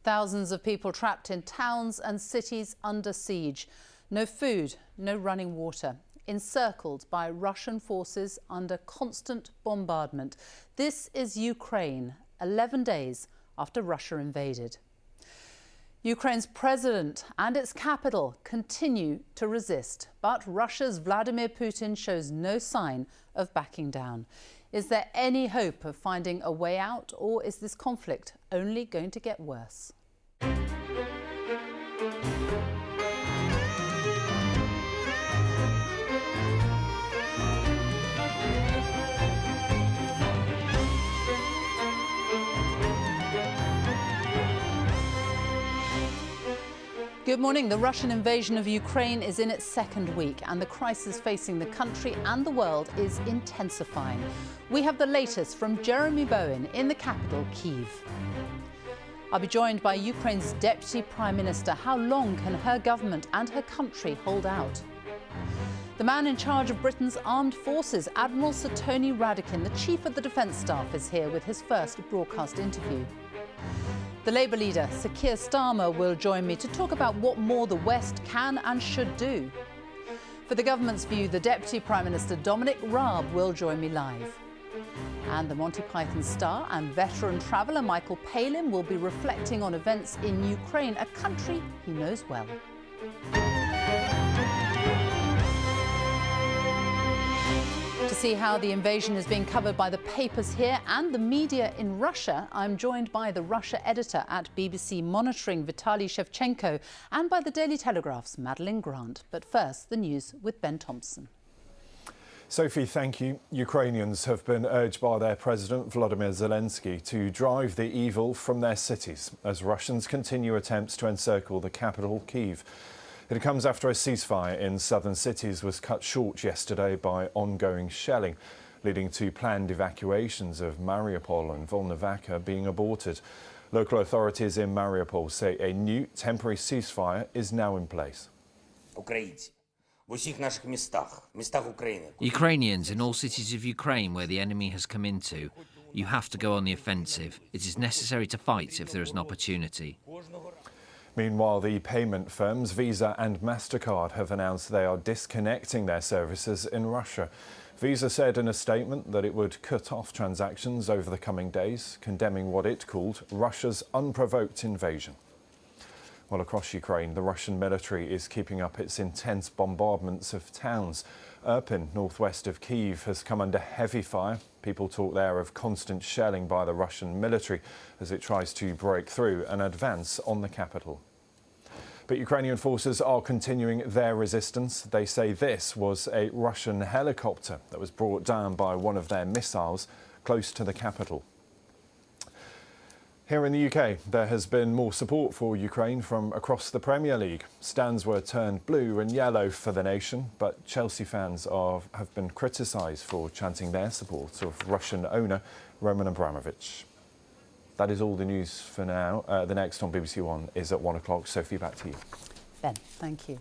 Thousands of people trapped in towns and cities under siege. No food, no running water. Encircled by Russian forces under constant bombardment. This is Ukraine, 11 days after Russia invaded. Ukraine's president and its capital continue to resist, but Russia's Vladimir Putin shows no sign of backing down. Is there any hope of finding a way out, or is this conflict only going to get worse? Good morning. The Russian invasion of Ukraine is in its second week, and the crisis facing the country and the world is intensifying. We have the latest from Jeremy Bowen in the capital, Kyiv. I'll be joined by Ukraine's Deputy Prime Minister. How long can her government and her country hold out? The man in charge of Britain's armed forces, Admiral Radakin, the Chief of the Defence Staff, is here with his first broadcast interview. The Labour leader, Sir Keir Starmer, will join me to talk about what more the West can and should do. For the government's view, the Deputy Prime Minister, Dominic Raab, will join me live. And the Monty Python star and veteran traveller Michael Palin will be reflecting on events in Ukraine, a country he knows well. To see how the invasion is being covered by the papers here and the media in Russia, I'm joined by the Russia editor at BBC Monitoring, Vitaly Shevchenko, and by the Daily Telegraph's Madeline Grant. But first, the news with Ben Thompson. Sophie, thank you. Ukrainians have been urged by their president, Volodymyr Zelensky, to drive the evil from their cities as Russians continue attempts to encircle the capital, Kyiv. It comes after a ceasefire in southern cities was cut short yesterday by ongoing shelling, leading to planned evacuations of Mariupol and Volnovakha being aborted. Local authorities in Mariupol say a new temporary ceasefire is now in place. Ukrainians in all cities of Ukraine where the enemy has come into, you have to go on the offensive. It is necessary to fight if there is an opportunity. Meanwhile, the payment firms Visa and MasterCard have announced they are disconnecting their services in Russia. Visa said in a statement that it would cut off transactions over the coming days, condemning what it called Russia's unprovoked invasion. Well, across Ukraine, the Russian military is keeping up its intense bombardments of towns. Irpin, northwest of Kyiv, has come under heavy fire. People talk there of constant shelling by the Russian military as it tries to break through and advance on the capital. But Ukrainian forces are continuing their resistance. They say this was a Russian helicopter that was brought down by one of their missiles close to the capital. Here in the UK, there has been more support for Ukraine from across the Premier League. Stands were turned blue and yellow for the nation, but Chelsea fans have been criticised for chanting their support of Russian owner Roman Abramovich. That is all the news for now. The next on BBC One is at 1 o'clock. Sophie, back to you. Ben, thank you.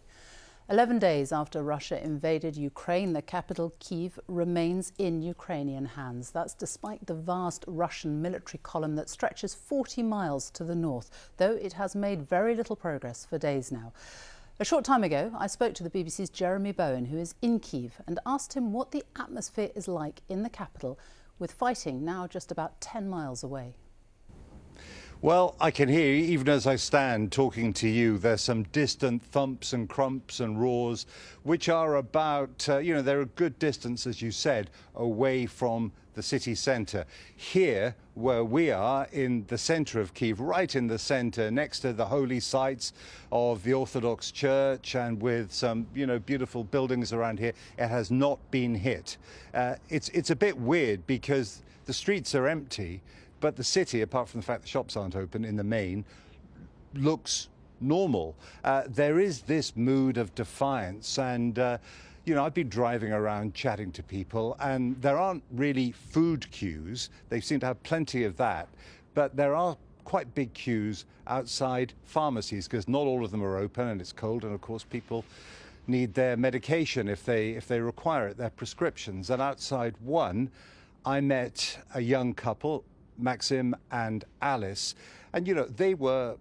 11 days after Russia invaded Ukraine, the capital, Kyiv, remains in Ukrainian hands. That's despite the vast Russian military column that stretches 40 miles to the north, though it has made very little progress for days now. A short time ago, I spoke to the BBC's Jeremy Bowen, who is in Kyiv, and asked him what the atmosphere is like in the capital, with fighting now just about 10 miles away. Well, I can hear, even as I stand talking to you, there's some distant thumps and crumps and roars, which are about, they're a good distance, as you said, away from the city centre. Here, where we are, in the centre of Kyiv, right in the centre, next to the holy sites of the Orthodox Church and with some, beautiful buildings around here, it has not been hit. It's a bit weird because the streets are empty, but the city, apart from the fact the shops aren't open in the main, looks normal. There is this mood of defiance and, I've been driving around chatting to people and there aren't really food queues. They seem to have plenty of that, but there are quite big queues outside pharmacies because not all of them are open and it's cold, and of course people need their medication if they require it, their prescriptions. And outside one, I met a young couple, Maxim and Alice, and they were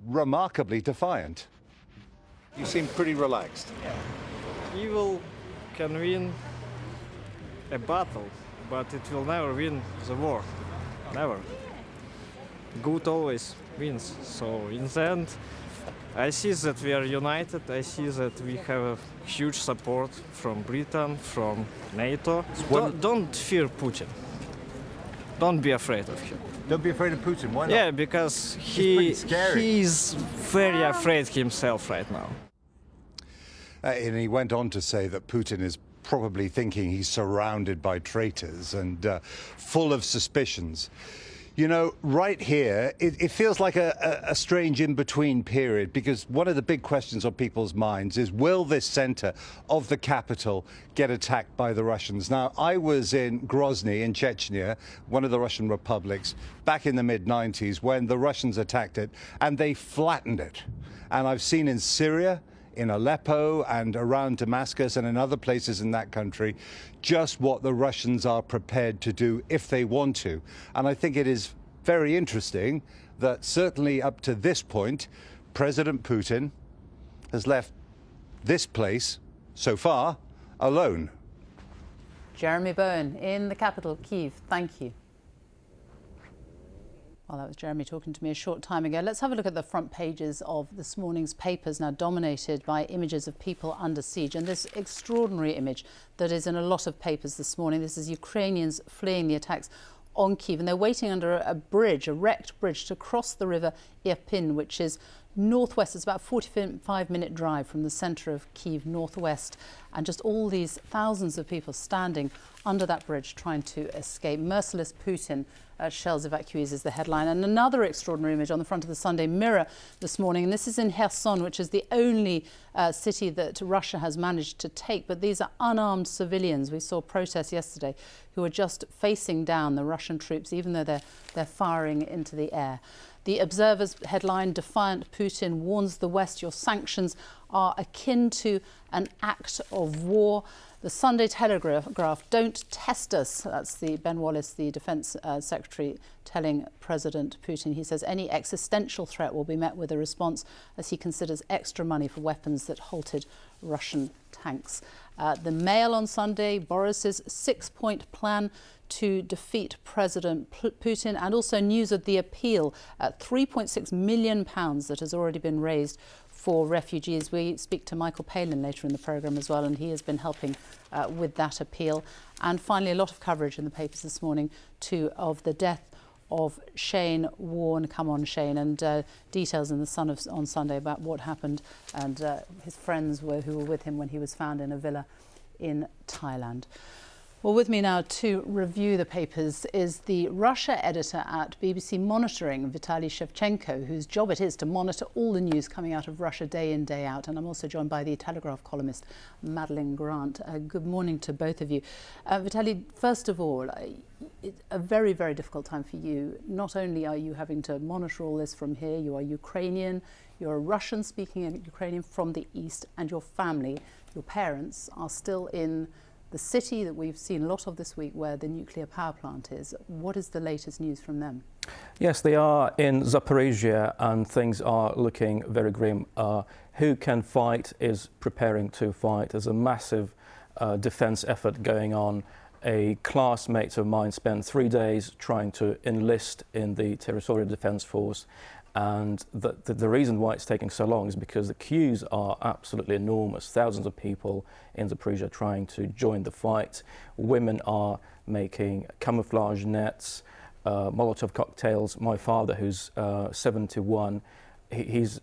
remarkably defiant. You seem pretty relaxed. Evil can win a battle, but it will never win the war. Never. Good always wins. So in the end, I see that we are united. I see that we have a huge support from Britain, from NATO. Don't fear Putin. Don't be afraid of him. Don't be afraid of Putin. Why not? Yeah, because he's very afraid himself right now. And he went on to say that Putin is probably thinking he's surrounded by traitors and full of suspicions. You know, right here, it feels like a strange in-between period, because one of the big questions on people's minds is, will this center of the capital get attacked by the Russians? Now, I was in Grozny in Chechnya, one of the Russian republics, back in the mid-90s when the Russians attacked it, and they flattened it. And I've seen in Syria, in Aleppo and around Damascus and in other places in that country, just what the Russians are prepared to do if they want to. And I think it is very interesting that certainly up to this point, President Putin has left this place, so far, alone. Jeremy Bowen in the capital, Kyiv. Thank you. Well, that was Jeremy talking to me a short time ago. Let's have a look at the front pages of this morning's papers, now dominated by images of people under siege. And this extraordinary image that is in a lot of papers this morning, this is Ukrainians fleeing the attacks on Kyiv. And they're waiting under a bridge, a wrecked bridge, to cross the river Irpin, which is northwest. It's about a 45-minute drive from the centre of Kyiv, northwest. And just all these thousands of people standing under that bridge trying to escape. Merciless Putin shells evacuees is the headline. And another extraordinary image on the front of the Sunday Mirror this morning. And this is in Kherson, which is the only city that Russia has managed to take. But these are unarmed civilians. We saw protests yesterday who are just facing down the Russian troops, even though they're firing into the air. The Observer's headline, Defiant Putin warns the West, your sanctions are akin to an act of war. The Sunday Telegraph, don't test us. That's Ben Wallace, the Defence Secretary, telling President Putin. He says any existential threat will be met with a response as he considers extra money for weapons that halted Russian tanks. The Mail on Sunday, Boris's 6-point plan to defeat President Putin, and also news of the appeal at £3.6 million that has already been raised for refugees. We speak to Michael Palin later in the programme as well, and he has been helping with that appeal. And finally, a lot of coverage in the papers this morning too of the death of Shane Warne. Come on, Shane, and details in the Sun on Sunday about what happened, and his friends who were with him when he was found in a villa in Thailand. Well, with me now to review the papers is the Russia editor at BBC Monitoring, Vitaly Shevchenko, whose job it is to monitor all the news coming out of Russia day in, day out. And I'm also joined by the Telegraph columnist, Madeline Grant. Good morning to both of you. Vitaly, first of all, it's a very, very difficult time for you. Not only are you having to monitor all this from here, you are Ukrainian, you're a Russian speaking Ukrainian from the east, and your family, your parents, are still in the city that we've seen a lot of this week where the nuclear power plant is. What is the latest news from them? Yes, they are in Zaporizhia and things are looking very grim. Who Can Fight is preparing to fight. There's a massive defense effort going on. A classmate of mine spent 3 days trying to enlist in the Territorial Defense Force. And the reason why it's taking so long is because the queues are absolutely enormous. Thousands of people in Zaporizhia trying to join the fight. Women are making camouflage nets, Molotov cocktails. My father, who's 71, he's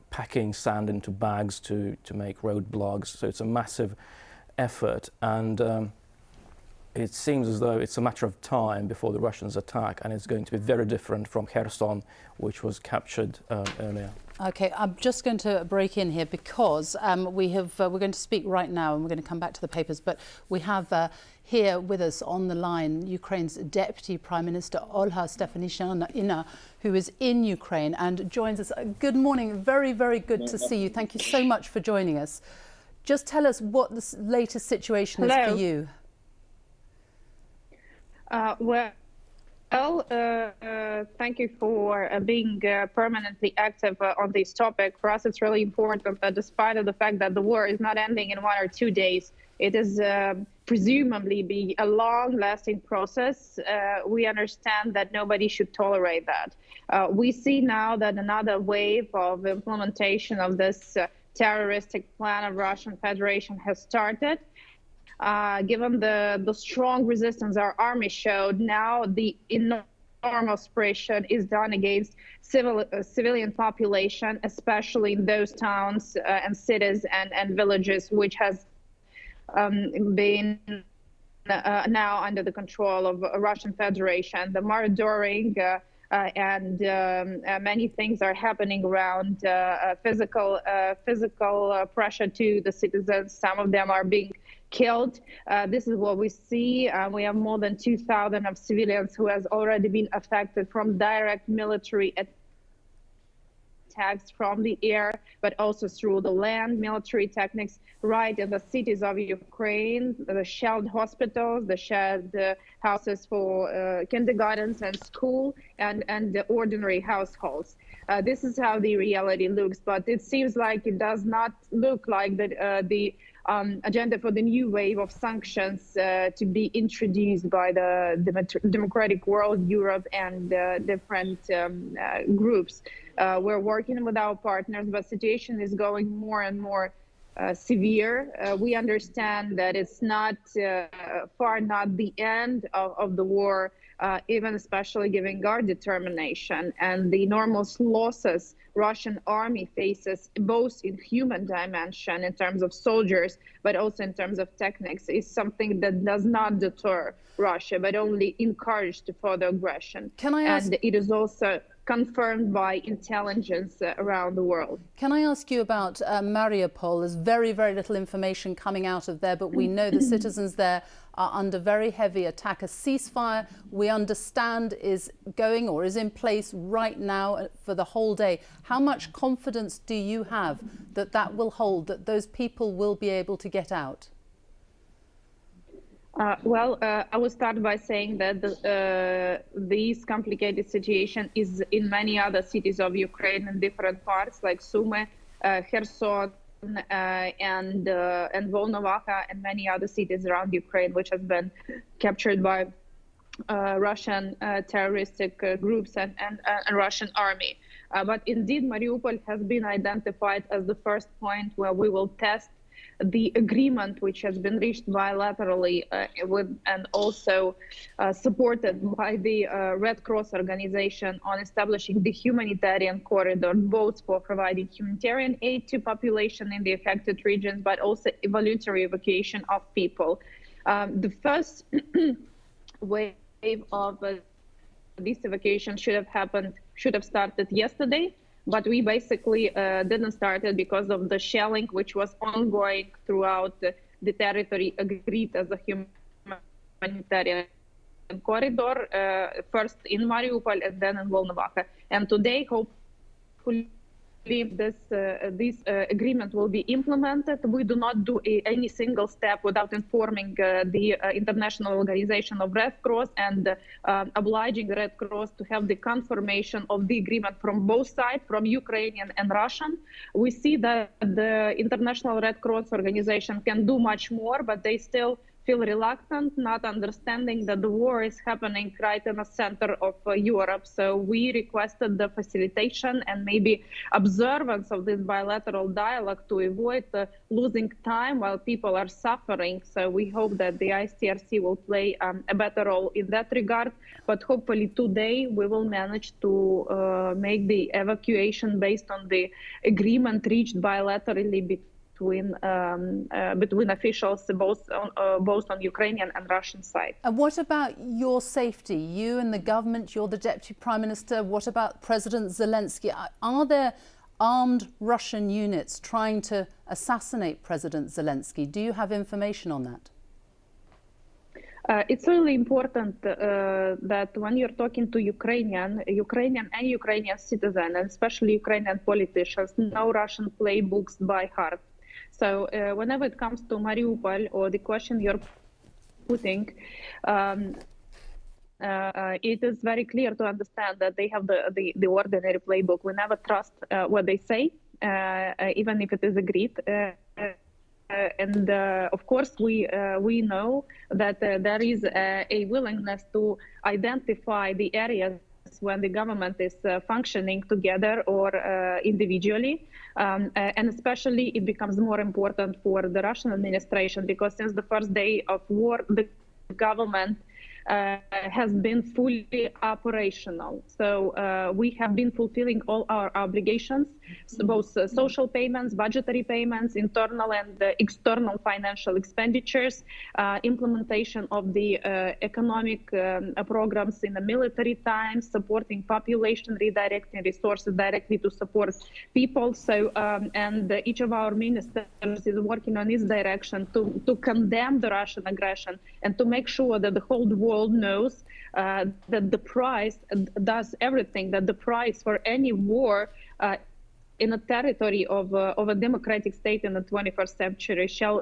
packing sand into bags to make roadblocks. So it's a massive effort. And it seems as though it's a matter of time before the Russians attack, and it's going to be very different from Kherson, which was captured earlier. OK, I'm just going to break in here because we're going to speak right now, and we're going to come back to the papers, but we have here with us on the line Ukraine's Deputy Prime Minister Olha Stefanishyna, who is in Ukraine and joins us. Good morning, very, very good to see you. Thank you so much for joining us. Just tell us what the latest situation is for you. Well, Well, thank you for being permanently active on this topic. For us, it's really important that despite of the fact that the war is not ending in 1 or 2 days, it is presumably be a long-lasting process. We understand that nobody should tolerate that. We see now that another wave of implementation of this terroristic plan of Russian Federation has started. Given the strong resistance our army showed, now the enormous pressure is done against civilian population, especially in those towns and cities and villages, which has been now under the control of Russian Federation. The murdering and many things are happening around physical pressure to the citizens. Some of them are being killed. This is what we see. We have more than 2,000 of civilians who has already been affected from direct military attacks from the air, but also through the land, military techniques right in the cities of Ukraine, the shelled hospitals, the shelled houses for kindergartens and school, and the ordinary households. This is how the reality looks, but it seems like it does not look like the agenda for the new wave of sanctions to be introduced by the democratic world, Europe, and different groups. We're working with our partners, but situation is going more and more severe. We understand that it's not far not the end of the war, even especially given our determination and the enormous losses Russian army faces, both in human dimension in terms of soldiers, but also in terms of techniques, is something that does not deter Russia, but only encourage to further aggression. Can I ask? And it is also confirmed by intelligence around the world. Can I ask you about Mariupol? There's very, very little information coming out of there, but we know the citizens there are under very heavy attack. A ceasefire, we understand, is going or is in place right now for the whole day. How much confidence do you have that that will hold, that those people will be able to get out? I will start by saying that this complicated situation is in many other cities of Ukraine in different parts, like Sumy, Kherson, and Volnovakha, and many other cities around Ukraine, which has been captured by Russian terroristic groups and Russian army. But indeed, Mariupol has been identified as the first point where we will test the agreement which has been reached bilaterally and also supported by the Red Cross organization on establishing the humanitarian corridor, both for providing humanitarian aid to population in the affected regions, but also voluntary evacuation of people. The first wave of this evacuation should have started yesterday. But we basically didn't start it because of the shelling, which was ongoing throughout the territory agreed as a humanitarian corridor, first in Mariupol and then in Volnovakha. And today, hopefully, this agreement will be implemented. We do not do any single step without informing the International Organization of Red Cross and obliging the Red Cross to have the confirmation of the agreement from both sides, from Ukrainian and Russian. We see that the International Red Cross organization can do much more, but they still feel reluctant, not understanding that the war is happening right in the center of Europe. So we requested the facilitation and maybe observance of this bilateral dialogue to avoid losing time while people are suffering. So we hope that the ICRC will play a better role in that regard. But hopefully today we will manage to make the evacuation based on the agreement reached bilaterally between officials both on Ukrainian and Russian side. And what about your safety? You and the government, you're the Deputy Prime Minister. What about President Zelensky? Are there armed Russian units trying to assassinate President Zelensky? Do you have information on that? It's really important that when you're talking to Ukrainian citizens, and especially Ukrainian politicians, know Russian playbooks by heart. So whenever it comes to Mariupol or the question you're putting, it is very clear to understand that they have the ordinary playbook. We never trust what they say, even if it is agreed. And of course, we know that there is a willingness to identify the areas when the government is functioning together or individually. And especially it becomes more important for the Russian administration, because since the first day of war, the government has been fully operational. So we have been fulfilling all our obligations, both social payments, budgetary payments, internal and external financial expenditures, implementation of the economic programs in the military times, supporting population, redirecting resources directly to support people. So, and each of our ministers is working on this direction to condemn the Russian aggression and to make sure that the whole world knows that the price does everything, that the price for any war in a territory of a democratic state in the 21st century shall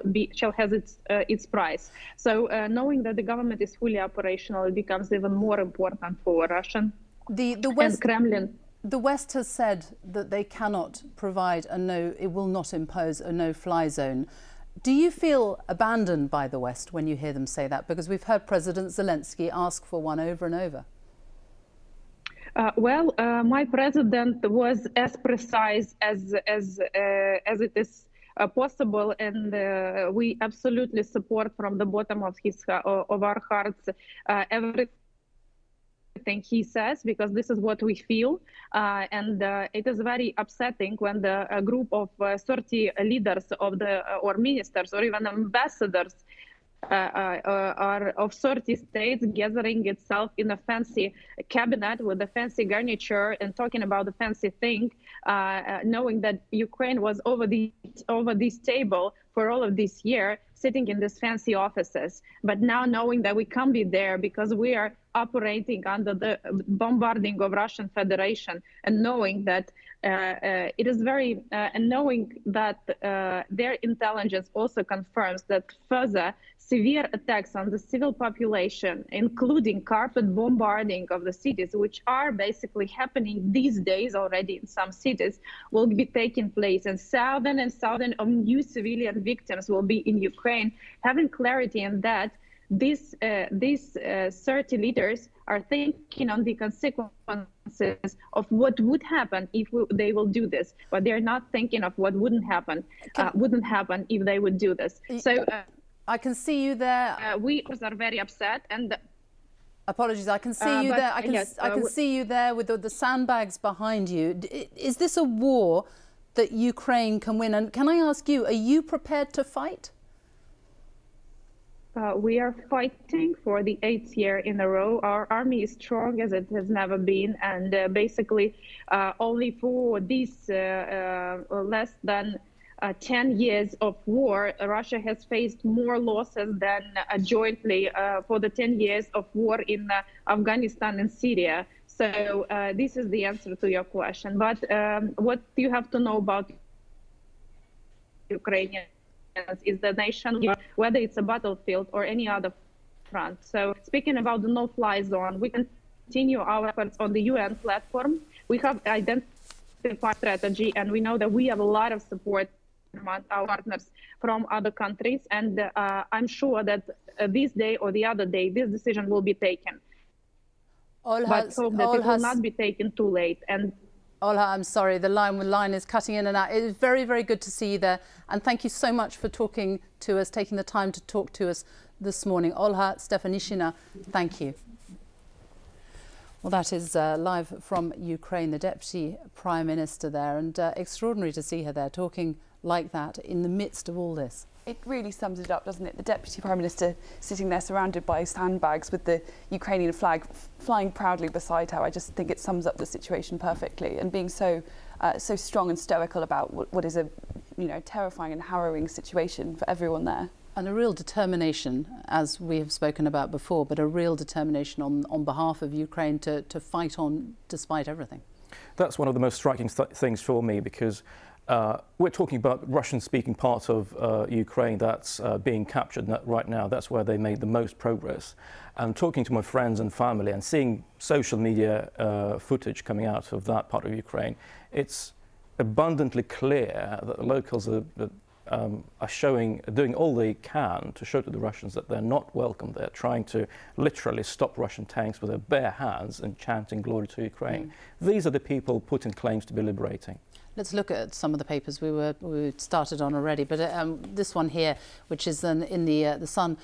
has its price. So knowing that the government is fully operational, it becomes even more important for Russian and Kremlin. The West has said that they cannot provide it will not impose a no-fly zone. Do you feel abandoned by the West when you hear them say that? Because we've heard President Zelensky ask for one over and over. Well, my president was as precise as it is possible, and we absolutely support from the bottom of our hearts everything he says, because this is what we feel, and it is very upsetting when the group of 30 leaders of or ministers or even ambassadors are of 30 states gathering itself in a fancy cabinet with a fancy garniture and talking about the fancy thing, knowing that Ukraine was over this table for all of this year, sitting in these fancy offices, but now knowing that we can't be there because we are operating under the bombarding of Russian Federation, and knowing that it is very, and knowing that their intelligence also confirms that further severe attacks on the civil population, including carpet bombarding of the cities, which are basically happening these days already in some cities, will be taking place, and thousands of new civilian victims will be in Ukraine. Having clarity in that, these 30 leaders are thinking on the consequences of what would happen if they will do this, but they're not thinking of what wouldn't happen if they would do this. So I can see you there. We are very upset, and apologies. I can see you there. I can see you there with the sandbags behind you. Is this a war that Ukraine can win? And can I ask you, are you prepared to fight? We are fighting for the 8th year in a row. Our army is strong as it has never been, and basically only for these less than 10 years of war, Russia has faced more losses than jointly for the 10 years of war in Afghanistan and Syria. So this is the answer to your question. But what you have to know about Ukrainians is the nation, whether it's a battlefield or any other front. So speaking about the no-fly zone, we continue our efforts on the UN platform. We have identified strategy, and we know that we have a lot of support from our partners from other countries, and I'm sure that this day or the other day, this decision will be taken. But hope that it will not be taken too late. And Olha, I'm sorry, the line is cutting in and out. It is very, very good to see you there. And thank you so much for talking to us, taking the time to talk to us this morning. Olha Stefanishyna, thank you. Well, that is live from Ukraine, the Deputy Prime Minister there. And extraordinary to see her there talking like that in the midst of all this. It really sums it up, doesn't it? The Deputy Prime Minister sitting there surrounded by sandbags with the Ukrainian flag flying proudly beside her. I just think it sums up the situation perfectly, and being so strong and stoical about what is a terrifying and harrowing situation for everyone there. And a real determination, as we have spoken about before, but a real determination on behalf of Ukraine to fight on despite everything. That's one of the most striking things for me, because We're talking about Russian-speaking parts of Ukraine that's being captured right now. That's where they made the most progress. And talking to my friends and family and seeing social media footage coming out of that part of Ukraine, it's abundantly clear that the locals are doing all they can to show to the Russians that they're not welcome. They're trying to literally stop Russian tanks with their bare hands and chanting glory to Ukraine. These are the people Putin claims to be liberating. Let's look at some of the papers we started on already, but this one here, which is in the Sun,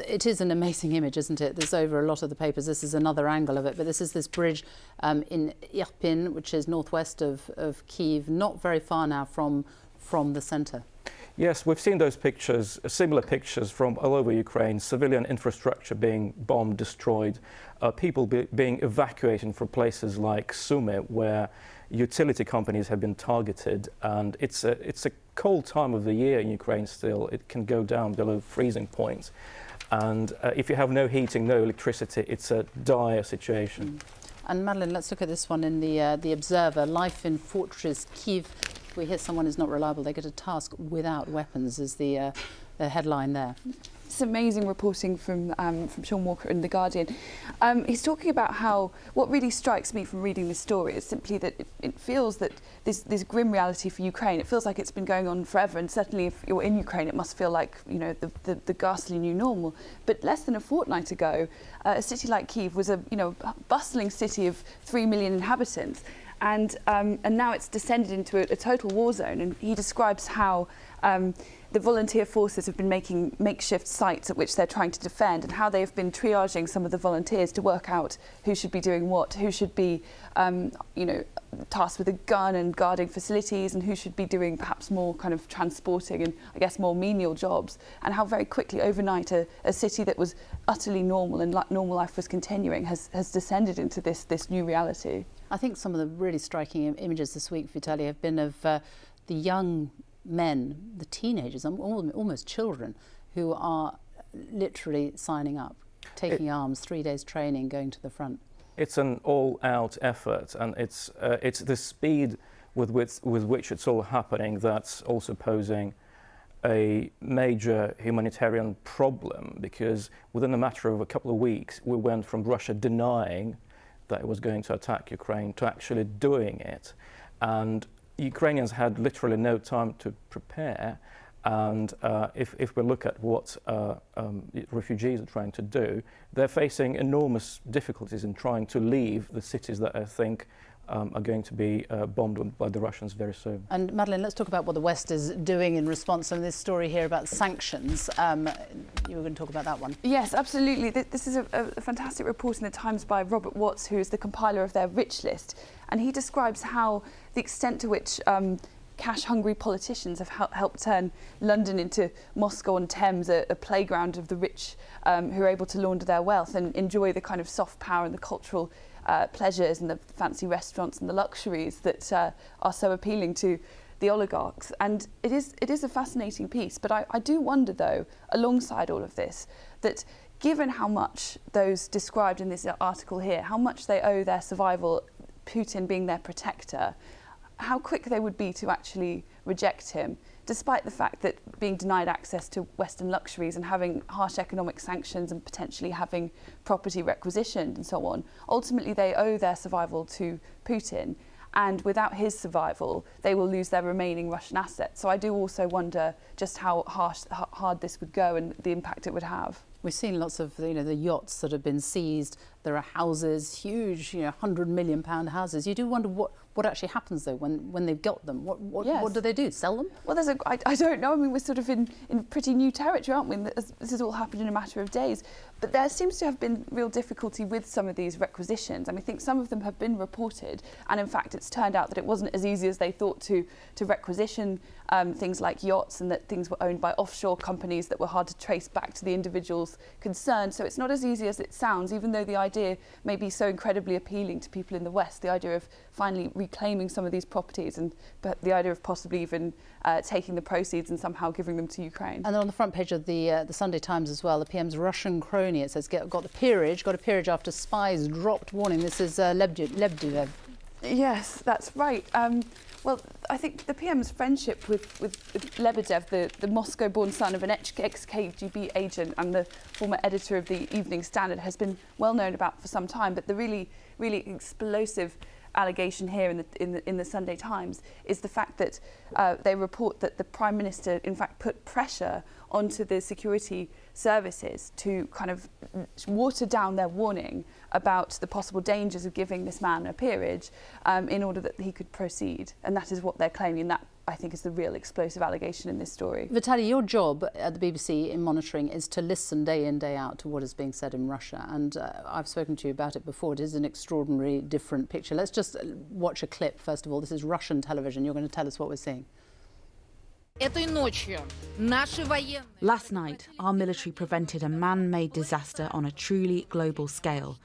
it is an amazing image, isn't it? There's over a lot of the papers. This is another angle of it, but this is this bridge in Irpin, which is northwest of Kyiv, not very far now from the centre. Yes, we've seen those pictures, similar pictures from all over Ukraine, civilian infrastructure being bombed, destroyed, people being evacuated from places like Sumy, where utility companies have been targeted, and it's a cold time of the year in Ukraine still. It can go down below freezing point, and if you have no heating, no electricity, it's a dire situation. And Madeline, let's look at this one in the Observer. Life in Fortress Kyiv. If we hear someone is not reliable, they get a task without weapons, is the headline there. It's amazing reporting from Sean Walker in The Guardian. He's talking about how what really strikes me from reading this story is simply that it feels that this grim reality for Ukraine, it feels like it's been going on forever, and certainly if you're in Ukraine it must feel like, you know, the ghastly new normal. But less than a fortnight ago, a city like Kyiv was a bustling city of 3 million inhabitants. And now it's descended into a total war zone. And he describes how the volunteer forces have been making makeshift sites at which they're trying to defend, and how they have been triaging some of the volunteers to work out who should be doing what, who should be tasked with a gun and guarding facilities, and who should be doing perhaps more kind of transporting and I guess more menial jobs, and how very quickly overnight a city that was utterly normal and normal life was continuing has descended into this new reality. I think some of the really striking images this week, Vitaly, have been of the young men, the teenagers, almost children, who are literally signing up, taking arms, 3 days training, going to the front. It's an all-out effort, and it's the speed with which it's all happening that's also posing a major humanitarian problem, because within a matter of a couple of weeks, we went from Russia denying that it was going to attack Ukraine to actually doing it. And Ukrainians had literally no time to prepare. And if we look at what refugees are trying to do, they're facing enormous difficulties in trying to leave the cities that I think are going to be bombed by the Russians very soon. And Madeline, let's talk about what the West is doing in response to this story here about sanctions. You were going to talk about that one. Yes, absolutely. This is a fantastic report in the Times by Robert Watts, who is the compiler of their rich list. And he describes how the extent to which cash-hungry politicians have helped turn London into Moscow-on-Thames, a playground of the rich who are able to launder their wealth and enjoy the kind of soft power and the cultural pleasures and the fancy restaurants and the luxuries that are so appealing to the oligarchs. And it is a fascinating piece, but I do wonder, though, alongside all of this, that given how much those described in this article here, how much they owe their survival, Putin being their protector, how quick they would be to actually reject him, despite the fact that being denied access to Western luxuries and having harsh economic sanctions and potentially having property requisitioned and so on, ultimately they owe their survival to Putin. And without his survival, they will lose their remaining Russian assets. So I do also wonder just how hard this would go and the impact it would have. We've seen lots of the yachts that have been seized. There are houses, huge, £100 million houses. You do wonder what actually happens though when they've got them. What do they do? Sell them? Well, I don't know. I mean, we're sort of in pretty new territory, aren't we? This has all happened in a matter of days. But there seems to have been real difficulty with some of these requisitions. I mean, I think some of them have been reported, and in fact, it's turned out that it wasn't as easy as they thought to requisition things like yachts, and that things were owned by offshore companies that were hard to trace back to the individuals concerned. So it's not as easy as it sounds, even though the idea may be so incredibly appealing to people in the West, the idea of finally reclaiming some of these properties, and the idea of possibly even taking the proceeds and somehow giving them to Ukraine. And then on the front page of the Sunday Times as well, the PM's Russian crony, it says, got a peerage after spies dropped warning. This is Lebdev. Yes, that's right. Well, I think the PM's friendship with Lebedev, the Moscow-born son of an ex-KGB agent and the former editor of the Evening Standard, has been well known about for some time. But the really explosive allegation here in the Sunday Times is the fact that they report that the Prime Minister, in fact, put pressure onto the security services to kind of water down their warning about the possible dangers of giving this man a peerage in order that he could proceed. And that is what they're claiming. That, I think, is the real explosive allegation in this story. Vitaly, your job at the BBC in monitoring is to listen day in, day out to what is being said in Russia. And I've spoken to you about it before. It is an extraordinary different picture. Let's just watch a clip, first of all. This is Russian television. You're going to tell us what we're seeing. Last night, our military prevented a man-made disaster on a truly global scale.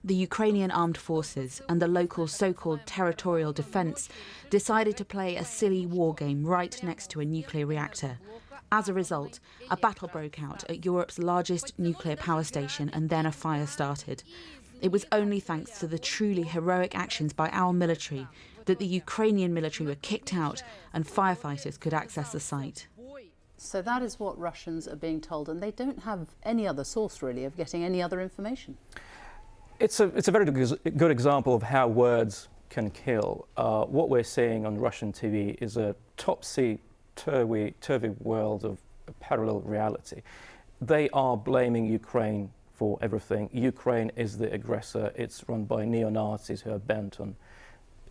The Ukrainian armed forces and the local so-called territorial defence decided to play a silly war game right next to a nuclear reactor. As a result, a battle broke out at Europe's largest nuclear power station, and then a fire started. It was only thanks to the truly heroic actions by our military that the Ukrainian military were kicked out and firefighters could access the site. So that is what Russians are being told, and they don't have any other source, really, of getting any other information. It's a very good example of how words can kill. What we're seeing on Russian TV is a topsy-turvy world of parallel reality. They are blaming Ukraine for everything. Ukraine is the aggressor. It's run by neo-Nazis who are bent on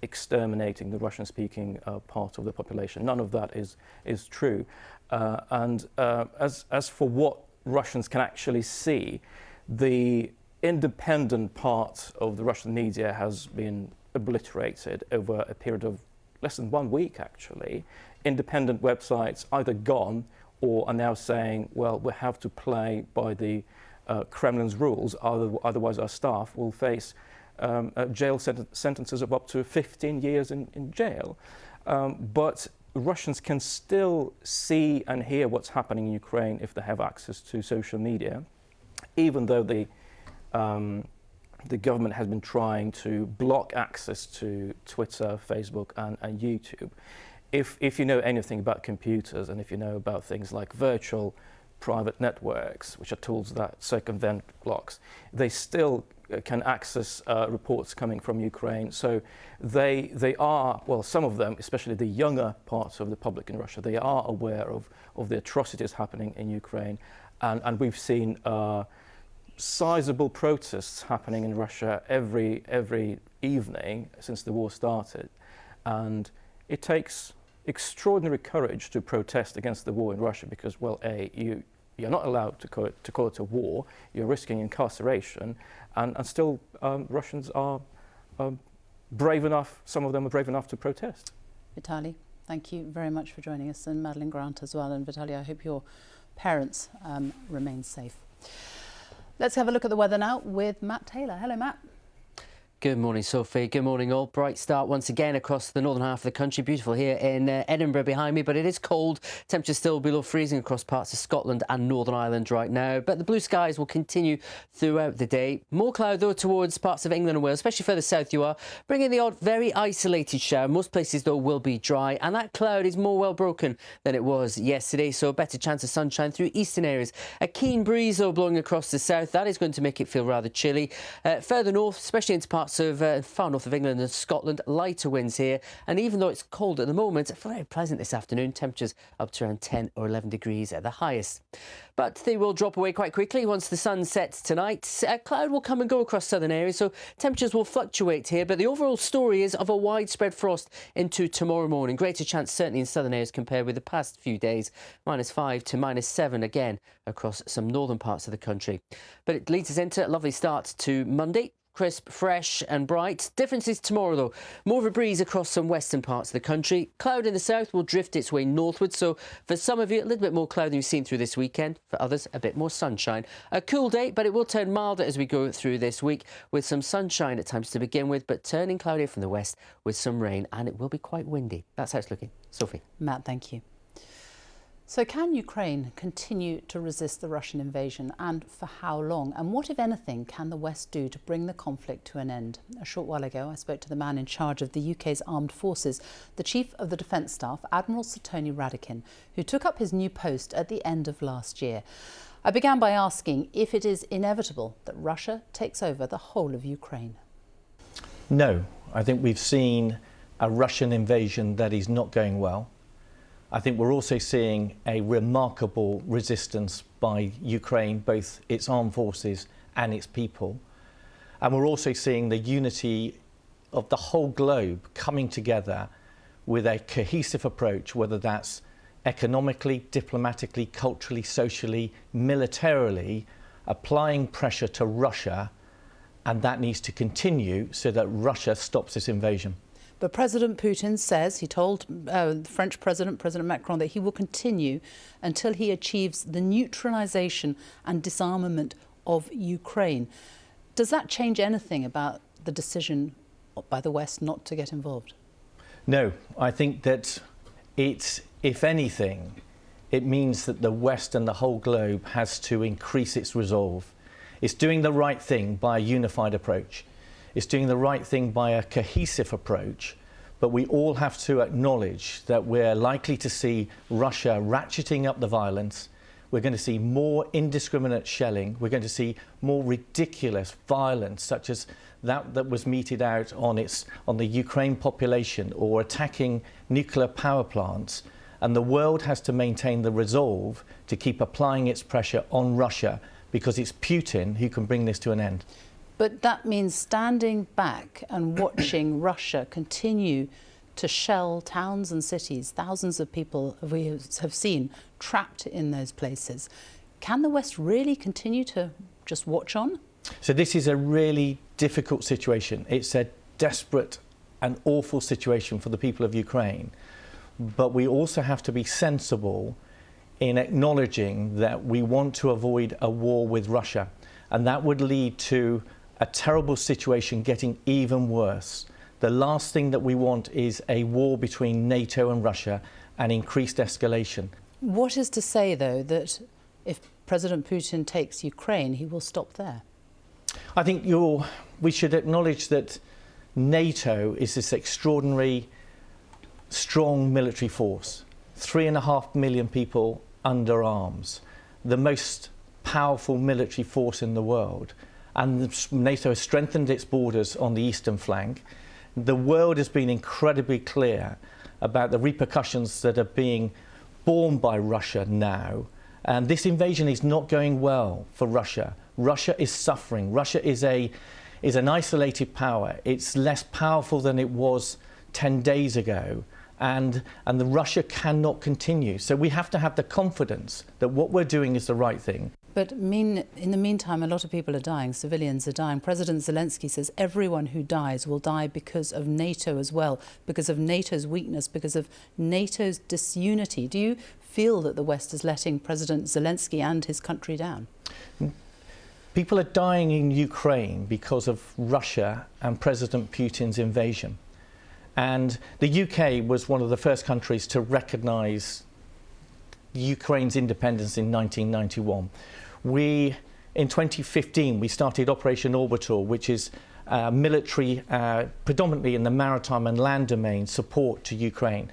exterminating the Russian-speaking part of the population. None of that is true. As for what Russians can actually see, the independent part of the Russian media has been obliterated over a period of less than 1 week, actually. Independent websites either gone or are now saying, well, we have to play by the Kremlin's rules, otherwise our staff will face jail sentences of up to 15 years in jail. But Russians can still see and hear what's happening in Ukraine if they have access to social media, even though the government has been trying to block access to Twitter, Facebook and YouTube. If you know anything about computers and if you know about things like virtual private networks, which are tools that circumvent blocks, they still can access reports coming from Ukraine. So they are, well, some of them, especially the younger parts of the public in Russia, they are aware of the atrocities happening in Ukraine. And we've seen sizable protests happening in Russia every evening since the war started. And it takes extraordinary courage to protest against the war in Russia because, well, you're not allowed to call it a war, you're risking incarceration, and still Russians are brave enough, some of them are brave enough to protest. Vitaly, thank you very much for joining us, and Madeline Grant as well. And Vitaly, I hope your parents remain safe. Let's have a look at the weather now with Matt Taylor. Hello, Matt. Good morning, Sophie. Good morning, all. Bright start once again across the northern half of the country. Beautiful here in Edinburgh behind me, but it is cold. Temperatures still below freezing across parts of Scotland and Northern Ireland right now. But the blue skies will continue throughout the day. More cloud, though, towards parts of England and Wales, especially further south you are, bringing the odd very isolated shower. Most places, though, will be dry, and that cloud is more well broken than it was yesterday, so a better chance of sunshine through eastern areas. A keen breeze, though, blowing across the south. That is going to make it feel rather chilly. Further north, especially into parts of far north of England and Scotland, lighter winds here, and even though it's cold at the moment, very pleasant this afternoon. Temperatures up to around 10 or 11 degrees at the highest. But they will drop away quite quickly once the sun sets tonight. A cloud will come and go across southern areas, so temperatures will fluctuate here, but the overall story is of a widespread frost into tomorrow morning. Greater chance certainly in southern areas compared with the past few days. -5 to -7 again across some northern parts of the country. But it leads us into a lovely start to Monday. Crisp, fresh and bright. Differences tomorrow, though. More of a breeze across some western parts of the country. Cloud in the south will drift its way northwards, so for some of you, a little bit more cloud than you've seen through this weekend. For others, a bit more sunshine. A cool day, but it will turn milder as we go through this week, with some sunshine at times to begin with, but turning cloudy from the west with some rain, and it will be quite windy. That's how it's looking. Sophie. Matt, thank you. So can Ukraine continue to resist the Russian invasion, and for how long? And what, if anything, can the West do to bring the conflict to an end? A short while ago, I spoke to the man in charge of the UK's armed forces, the Chief of the Defence Staff, Admiral Radakin, who took up his new post at the end of last year. I began by asking if it is inevitable that Russia takes over the whole of Ukraine. No, I think we've seen a Russian invasion that is not going well. I think we're also seeing a remarkable resistance by Ukraine, both its armed forces and its people. And we're also seeing the unity of the whole globe coming together with a cohesive approach, whether that's economically, diplomatically, culturally, socially, militarily, applying pressure to Russia, and that needs to continue so that Russia stops this invasion. But President Putin says, he told the French President Macron, that he will continue until he achieves the neutralisation and disarmament of Ukraine. Does that change anything about the decision by the West not to get involved? No, I think that it's, if anything, it means that the West and the whole globe has to increase its resolve. It's doing the right thing by a unified approach. It's doing the right thing by a cohesive approach, but we all have to acknowledge that we're likely to see Russia ratcheting up the violence. We're going to see more indiscriminate shelling. We're going to see more ridiculous violence, such as that was meted out on the Ukraine population, or attacking nuclear power plants. And the world has to maintain the resolve to keep applying its pressure on Russia, because it's Putin who can bring this to an end. But that means standing back and watching Russia continue to shell towns and cities. Thousands of people we have seen trapped in those places. Can the West really continue to just watch on? So this is a really difficult situation. It's a desperate and awful situation for the people of Ukraine. But we also have to be sensible in acknowledging that we want to avoid a war with Russia. And that would lead to a terrible situation getting even worse. The last thing that we want is a war between NATO and Russia and increased escalation. What is to say, though, that if President Putin takes Ukraine, he will stop there? I think we should acknowledge that NATO is this extraordinary, strong military force. 3.5 million people under arms, the most powerful military force in the world. And NATO has strengthened its borders on the eastern flank. The world has been incredibly clear about the repercussions that are being borne by Russia now. And this invasion is not going well for Russia. Russia is suffering. Russia is an isolated power. It's less powerful than it was 10 days ago. And the Russia cannot continue. So we have to have the confidence that what we're doing is the right thing. But in the meantime, a lot of people are dying, civilians are dying. President Zelensky says everyone who dies will die because of NATO as well, because of NATO's weakness, because of NATO's disunity. Do you feel that the West is letting President Zelensky and his country down? People are dying in Ukraine because of Russia and President Putin's invasion. And the UK was one of the first countries to recognise Ukraine's independence in 1991. In 2015, we started Operation Orbital, which is military, predominantly in the maritime and land domain, support to Ukraine.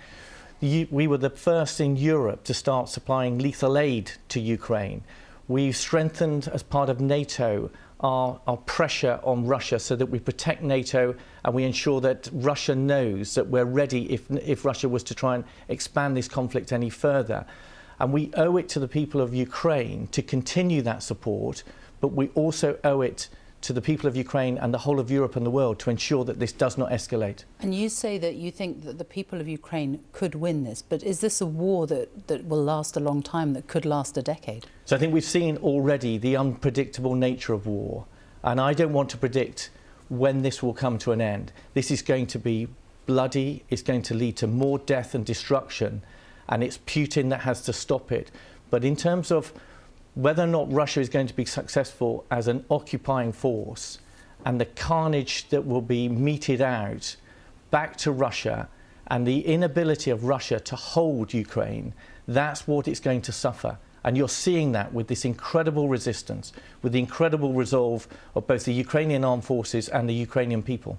We were the first in Europe to start supplying lethal aid to Ukraine. We've strengthened, as part of NATO, our pressure on Russia so that we protect NATO and we ensure that Russia knows that we're ready if Russia was to try and expand this conflict any further. And we owe it to the people of Ukraine to continue that support, but we also owe it to the people of Ukraine and the whole of Europe and the world to ensure that this does not escalate. And you say that you think that the people of Ukraine could win this, but is this a war that will last a long time, that could last a decade? So I think we've seen already the unpredictable nature of war, and I don't want to predict when this will come to an end. This is going to be bloody, it's going to lead to more death and destruction, and it's Putin that has to stop it. But in terms of whether or not Russia is going to be successful as an occupying force and the carnage that will be meted out back to Russia and the inability of Russia to hold Ukraine, that's what it's going to suffer. And you're seeing that with this incredible resistance, with the incredible resolve of both the Ukrainian armed forces and the Ukrainian people.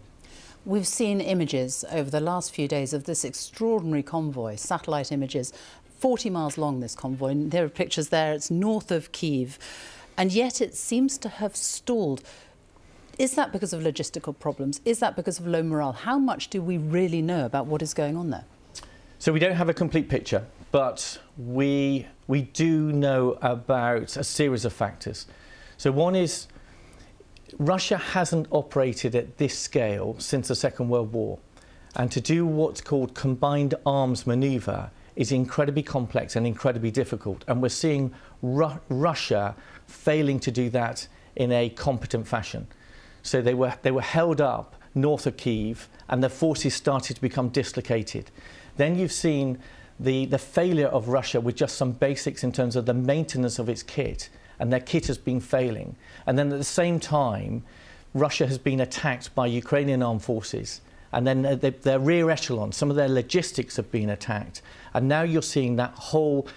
We've seen images over the last few days of this extraordinary convoy, satellite images, 40 miles long, this convoy. And there are pictures there. It's north of Kyiv. And yet it seems to have stalled. Is that because of logistical problems? Is that because of low morale? How much do we really know about what is going on there? So we don't have a complete picture, but we do know about a series of factors. So one is Russia hasn't operated at this scale since the Second World War. And to do what's called combined arms manoeuvre is incredibly complex and incredibly difficult. And we're seeing Russia failing to do that in a competent fashion. So they were held up north of Kyiv, and their forces started to become dislocated. Then you've seen the failure of Russia with just some basics in terms of the maintenance of its kit, and their kit has been failing. And then at the same time, Russia has been attacked by Ukrainian armed forces, and then their rear echelon, some of their logistics have been attacked. And now you're seeing that whole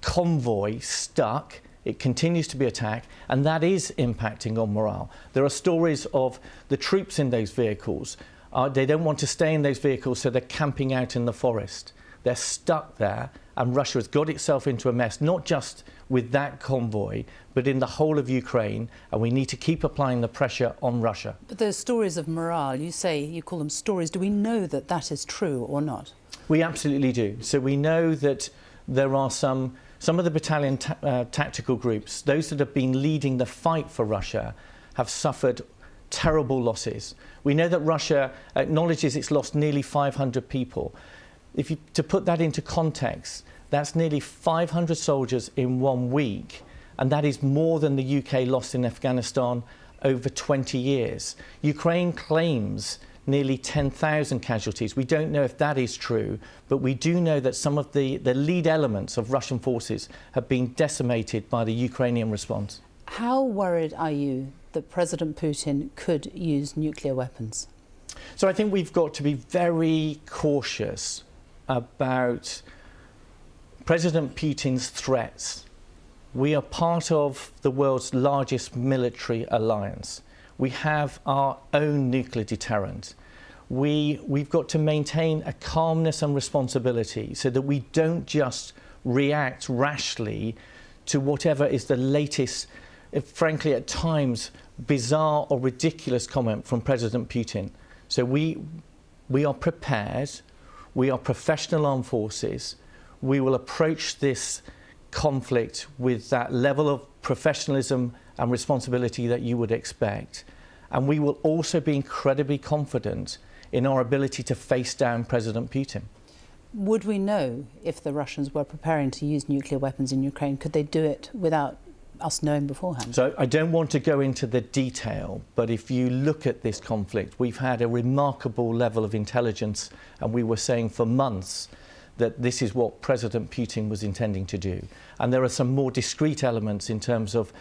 convoy stuck. It continues to be attacked, and that is impacting on morale. There are stories of the troops in those vehicles. They don't want to stay in those vehicles, so they're camping out in the forest. They're stuck there, and Russia has got itself into a mess, not just with that convoy, but in the whole of Ukraine, and we need to keep applying the pressure on Russia. But those stories of morale, you call them stories. Do we know that that is true or not? We absolutely do. So we know that there are some of the battalion tactical groups, those that have been leading the fight for Russia, have suffered terrible losses. We know that Russia acknowledges it's lost nearly 500 people. To put that into context, that's nearly 500 soldiers in 1 week, and that is more than the UK lost in Afghanistan over 20 years. Ukraine claims nearly 10,000 casualties. We don't know if that is true, but we do know that some of the lead elements of Russian forces have been decimated by the Ukrainian response. How worried are you that President Putin could use nuclear weapons? So I think we've got to be very cautious about President Putin's threats. We are part of the world's largest military alliance. We have our own nuclear deterrent. We've got to maintain a calmness and responsibility so that we don't just react rashly to whatever is the latest, frankly at times, bizarre or ridiculous comment from President Putin. So we are prepared, we are professional armed forces, we will approach this conflict with that level of professionalism and responsibility that you would expect. And we will also be incredibly confident in our ability to face down President Putin. Would we know if the Russians were preparing to use nuclear weapons in Ukraine? Could they do it without us knowing beforehand? So I don't want to go into the detail, but if you look at this conflict, we've had a remarkable level of intelligence, and we were saying for months that this is what President Putin was intending to do. And there are some more discrete elements in terms of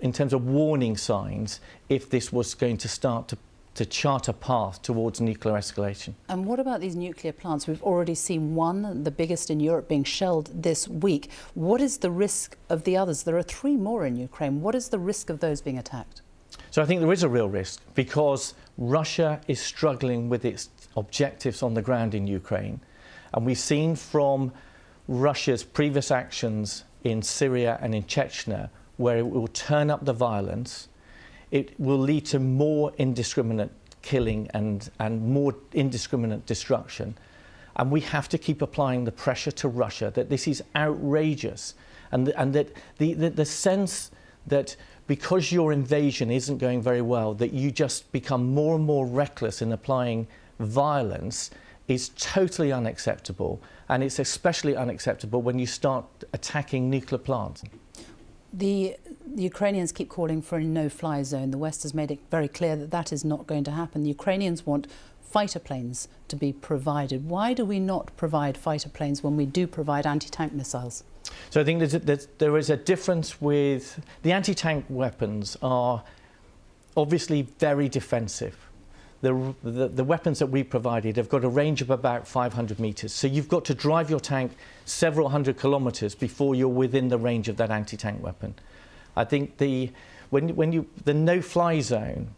warning signs if this was going to start to chart a path towards nuclear escalation. And what about these nuclear plants? We've already seen one, the biggest in Europe, being shelled this week. What is the risk of the others? There are 3 more in Ukraine. What is the risk of those being attacked? So I think there is a real risk because Russia is struggling with its objectives on the ground in Ukraine. And we've seen from Russia's previous actions in Syria and in Chechnya, where it will turn up the violence, it will lead to more indiscriminate killing and more indiscriminate destruction. And we have to keep applying the pressure to Russia that this is outrageous, and that the sense that because your invasion isn't going very well, that you just become more and more reckless in applying violence is totally unacceptable. And it's especially unacceptable when you start attacking nuclear plants. The Ukrainians keep calling for a no-fly zone. The West has made it very clear that that is not going to happen. The Ukrainians want fighter planes to be provided. Why do we not provide fighter planes when we do provide anti-tank missiles? So I think there is a difference with the anti-tank weapons are obviously very defensive. the weapons that we provided have got a range of about 500 metres. So you've got to drive your tank several hundred kilometres before you're within the range of that anti-tank weapon. I think the no-fly zone,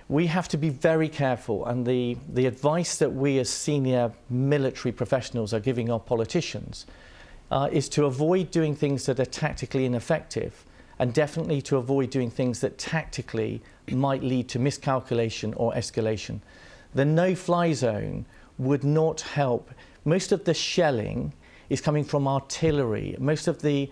we have to be very careful, and the advice that we as senior military professionals are giving our politicians is to avoid doing things that are tactically ineffective, and definitely to avoid doing things that tactically might lead to miscalculation or escalation. The no-fly zone would not help. Most of the shelling is coming from artillery. Most of the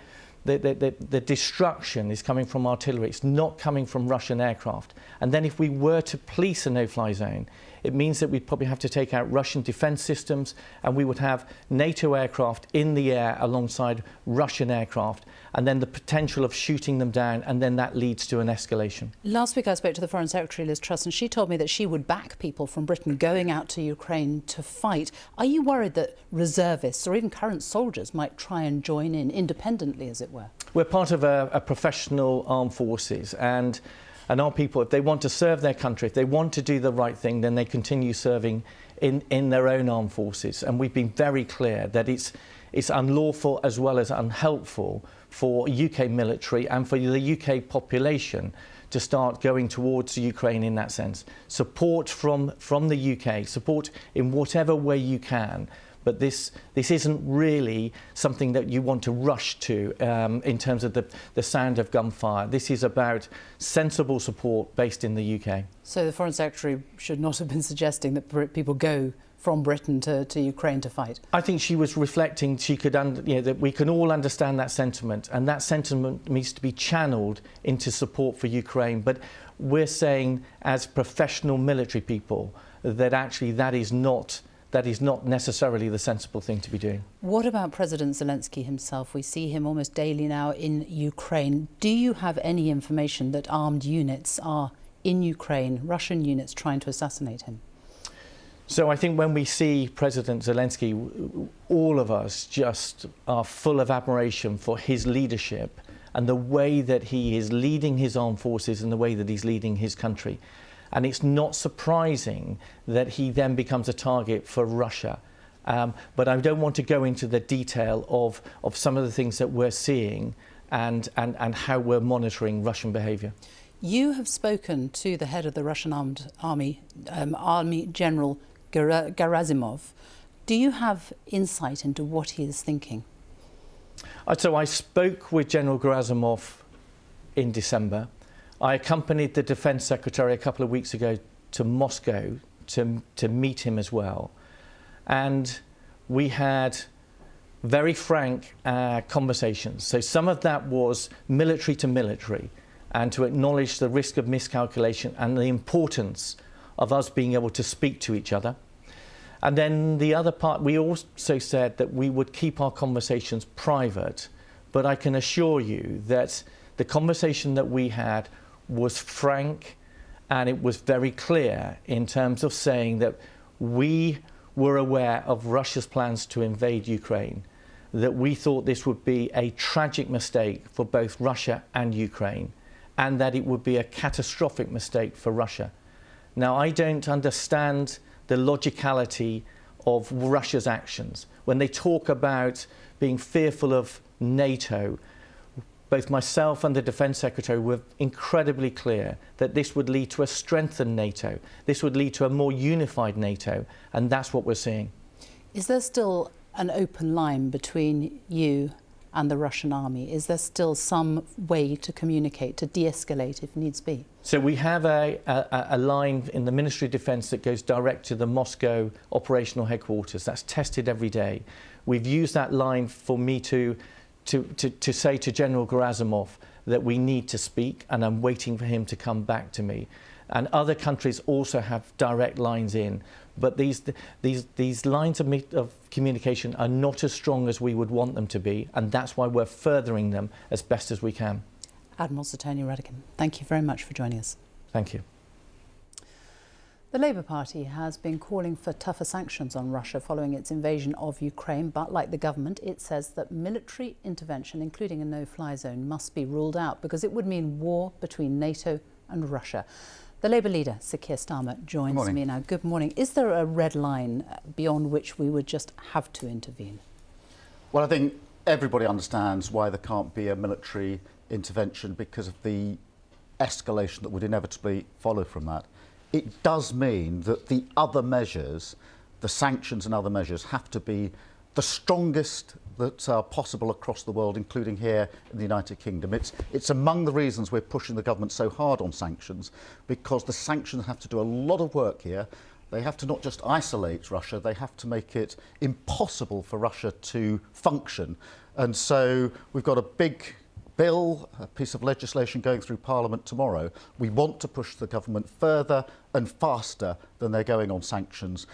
destruction is coming from artillery. It's not coming from Russian aircraft. And then if we were to police a no-fly zone, it means that we'd probably have to take out Russian defence systems, and we would have NATO aircraft in the air alongside Russian aircraft, and then the potential of shooting them down, and then that leads to an escalation. Last week I spoke to the Foreign Secretary, Liz Truss, and she told me that she would back people from Britain going out to Ukraine to fight. Are you worried that reservists or even current soldiers might try and join in independently, as it were? We're part of a professional armed forces, and our people, if they want to serve their country, if they want to do the right thing, then they continue serving in their own armed forces. And we've been very clear that it's unlawful as well as unhelpful for UK military and for the UK population to start going towards Ukraine in that sense. Support from the UK, support in whatever way you can. But this isn't really something that you want to rush to in terms of the sound of gunfire. This is about sensible support based in the UK. So the Foreign Secretary should not have been suggesting that people go from Britain to Ukraine to fight? I think she was reflecting that we can all understand that sentiment, and that sentiment needs to be channeled into support for Ukraine. But we're saying, as professional military people, that actually that is not necessarily the sensible thing to be doing. What about President Zelensky himself? We see him almost daily now in Ukraine. Do you have any information that armed units are in Ukraine, Russian units trying to assassinate him? So I think when we see President Zelensky, all of us just are full of admiration for his leadership and the way that he is leading his armed forces and the way that he's leading his country. And it's not surprising that he then becomes a target for Russia. But I don't want to go into the detail of some of the things that we're seeing and how we're monitoring Russian behaviour. You have spoken to the head of the Russian Army General Gerasimov. Do you have insight into what he is thinking? So I spoke with General Gerasimov in December. I accompanied the Defence Secretary a couple of weeks ago to Moscow to meet him as well. And we had very frank conversations. So some of that was military to military, and to acknowledge the risk of miscalculation and the importance of us being able to speak to each other. And then the other part, we also said that we would keep our conversations private, but I can assure you that the conversation that we had was frank, and it was very clear in terms of saying that we were aware of Russia's plans to invade Ukraine, that we thought this would be a tragic mistake for both Russia and Ukraine, and that it would be a catastrophic mistake for Russia. Now, I don't understand the logicality of Russia's actions. When they talk about being fearful of NATO, both myself and the Defence Secretary were incredibly clear that this would lead to a strengthened NATO. This would lead to a more unified NATO, and that's what we're seeing. Is there still an open line between you and the Russian army? Is there still some way to communicate, to de-escalate if needs be? So we have a line in the Ministry of Defence that goes direct to the Moscow operational headquarters. That's tested every day. We've used that line for me to say to General Gerasimov that we need to speak, and I'm waiting for him to come back to me. And other countries also have direct lines in, but these lines of communication are not as strong as we would want them to be, and that's why we're furthering them as best as we can. Admiral Sir Tony Radakin, thank you very much for joining us. Thank you. The Labour Party has been calling for tougher sanctions on Russia following its invasion of Ukraine, but like the government, it says that military intervention, including a no-fly zone, must be ruled out because it would mean war between NATO and Russia. The Labour leader, Sir Keir Starmer, joins me now. Good morning. Is there a red line beyond which we would just have to intervene? Well, I think everybody understands why there can't be a military intervention because of the escalation that would inevitably follow from that. It does mean that the other measures, the sanctions and other measures, have to be the strongest that are possible across the world, including here in the United Kingdom. It's among the reasons we're pushing the government so hard on sanctions, because the sanctions have to do a lot of work here. They have to not just isolate Russia, they have to make it impossible for Russia to function. And so we've got a big bill, a piece of legislation going through Parliament tomorrow. We want to push the government further and faster than they're going on sanctions,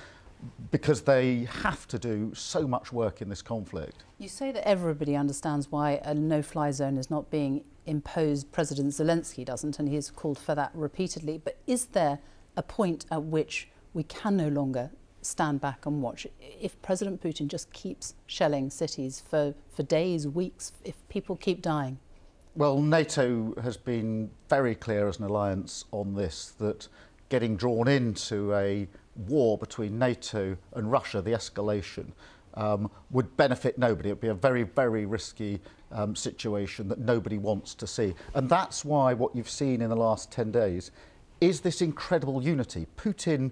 because they have to do so much work in this conflict. You say that everybody understands why a no-fly zone is not being imposed. President Zelensky doesn't, and he's called for that repeatedly. But is there a point at which we can no longer stand back and watch? If President Putin just keeps shelling cities for days, weeks, if people keep dying? Well, NATO has been very clear as an alliance on this, that getting drawn into a war between NATO and Russia, the escalation, would benefit nobody. It would be a very, very risky situation that nobody wants to see. And that's why what you've seen in the last 10 days is this incredible unity. Putin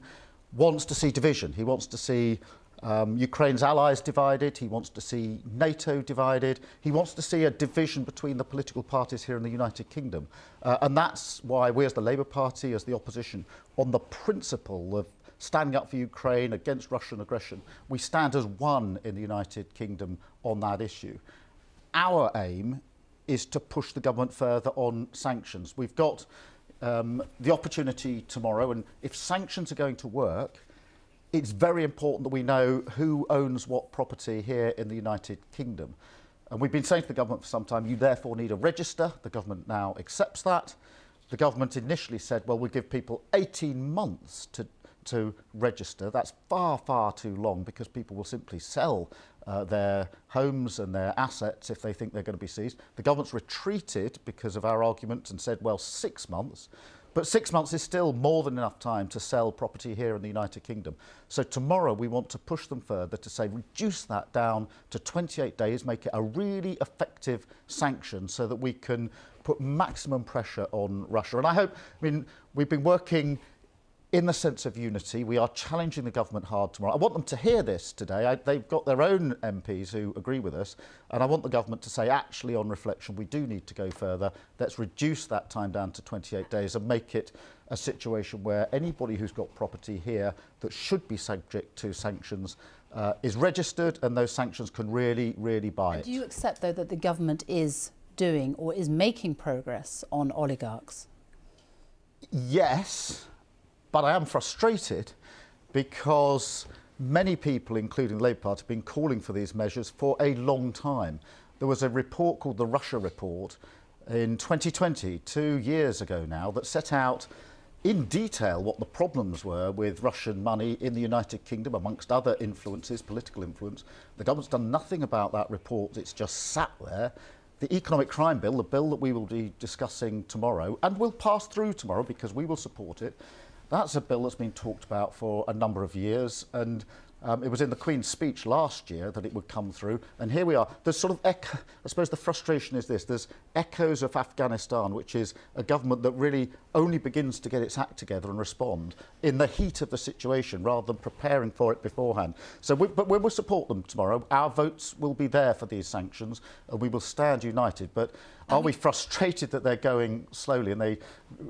wants to see division. He wants to see Ukraine's allies divided. He wants to see NATO divided. He wants to see a division between the political parties here in the United Kingdom. And that's why we as the Labour Party, as the opposition, on the principle of standing up for Ukraine against Russian aggression, we stand as one in the United Kingdom on that issue. Our aim is to push the government further on sanctions. We've got the opportunity tomorrow, and if sanctions are going to work, it's very important that we know who owns what property here in the United Kingdom. And we've been saying to the government for some time, you therefore need a register. The government now accepts that. The government initially said, well, we'll give people 18 months to register. That's far, far too long, because people will simply sell their homes and their assets if they think they're going to be seized. The government's retreated because of our argument and said, well, 6 months. But 6 months is still more than enough time to sell property here in the United Kingdom. So tomorrow we want to push them further to say reduce that down to 28 days, make it a really effective sanction so that we can put maximum pressure on Russia. And I mean, we've been working in the sense of unity. We are challenging the government hard tomorrow. I want them to hear this today. They've got their own MPs who agree with us, and I want the government to say, actually, on reflection, we do need to go further. Let's reduce that time down to 28 days and make it a situation where anybody who's got property here that should be subject to sanctions is registered, and those sanctions can really, really buy it. Do you accept, though, that the government is doing or is making progress on oligarchs? Yes. But I am frustrated because many people, including the Labour Party, have been calling for these measures for a long time. There was a report called the Russia Report in 2020, 2 years ago now, that set out in detail what the problems were with Russian money in the United Kingdom, amongst other influences, political influence. The government's done nothing about that report. It's just sat there. The economic crime bill, the bill that we will be discussing tomorrow, and will pass through tomorrow because we will support it, that's a bill that's been talked about for a number of years, and it was in the Queen's speech last year that it would come through, and here we are. There's sort of I suppose the frustration is this: there's echoes of Afghanistan, which is a government that really only begins to get its act together and respond in the heat of the situation rather than preparing for it beforehand. So, but we will support them tomorrow. Our votes will be there for these sanctions, and we will stand united. But are we frustrated that they're going slowly, and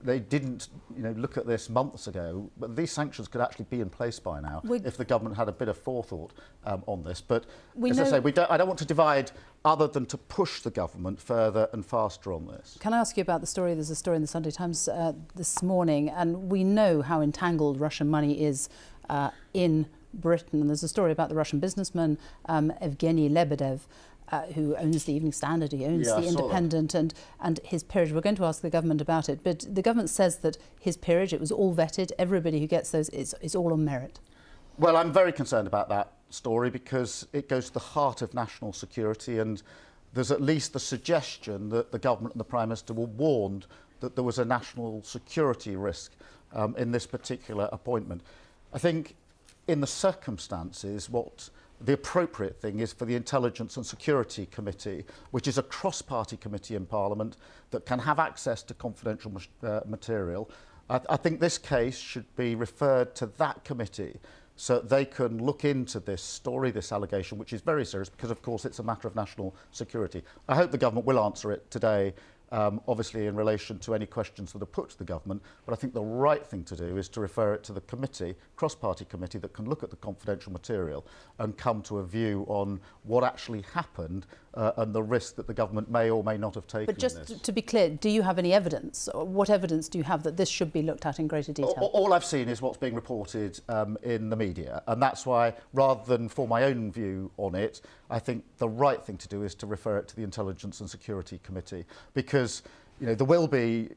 they didn't, look at this months ago? But these sanctions could actually be in place by now if the government had a bit of forethought on this. But as I say, I don't want to divide other than to push the government further and faster on this. Can I ask you about the story? There's a story in the Sunday Times this morning, and we know how entangled Russian money is in Britain. And there's a story about the Russian businessman Evgeny Lebedev, who owns the Evening Standard, he owns the Independent, and his peerage. We're going to ask the government about it, but the government says that his peerage, it was all vetted, everybody who gets those, is all on merit. Well, I'm very concerned about that story because it goes to the heart of national security, and there's at least the suggestion that the government and the Prime Minister were warned that there was a national security risk in this particular appointment. I think in the circumstances, what the appropriate thing is for the Intelligence and Security Committee, which is a cross-party committee in Parliament that can have access to confidential material. I think this case should be referred to that committee so they can look into this story, this allegation, which is very serious because, of course, it's a matter of national security. I hope the government will answer it today, obviously in relation to any questions that are put to the government, but I think the right thing to do is to refer it to the committee, cross-party committee, that can look at the confidential material and come to a view on what actually happened and the risk that the government may or may not have taken. But just to be clear, do you have any evidence? Or what evidence do you have that this should be looked at in greater detail? All I've seen is what's being reported in the media, and that's why, rather than for my own view on it, I think the right thing to do is to refer it to the Intelligence and Security Committee, because there will be,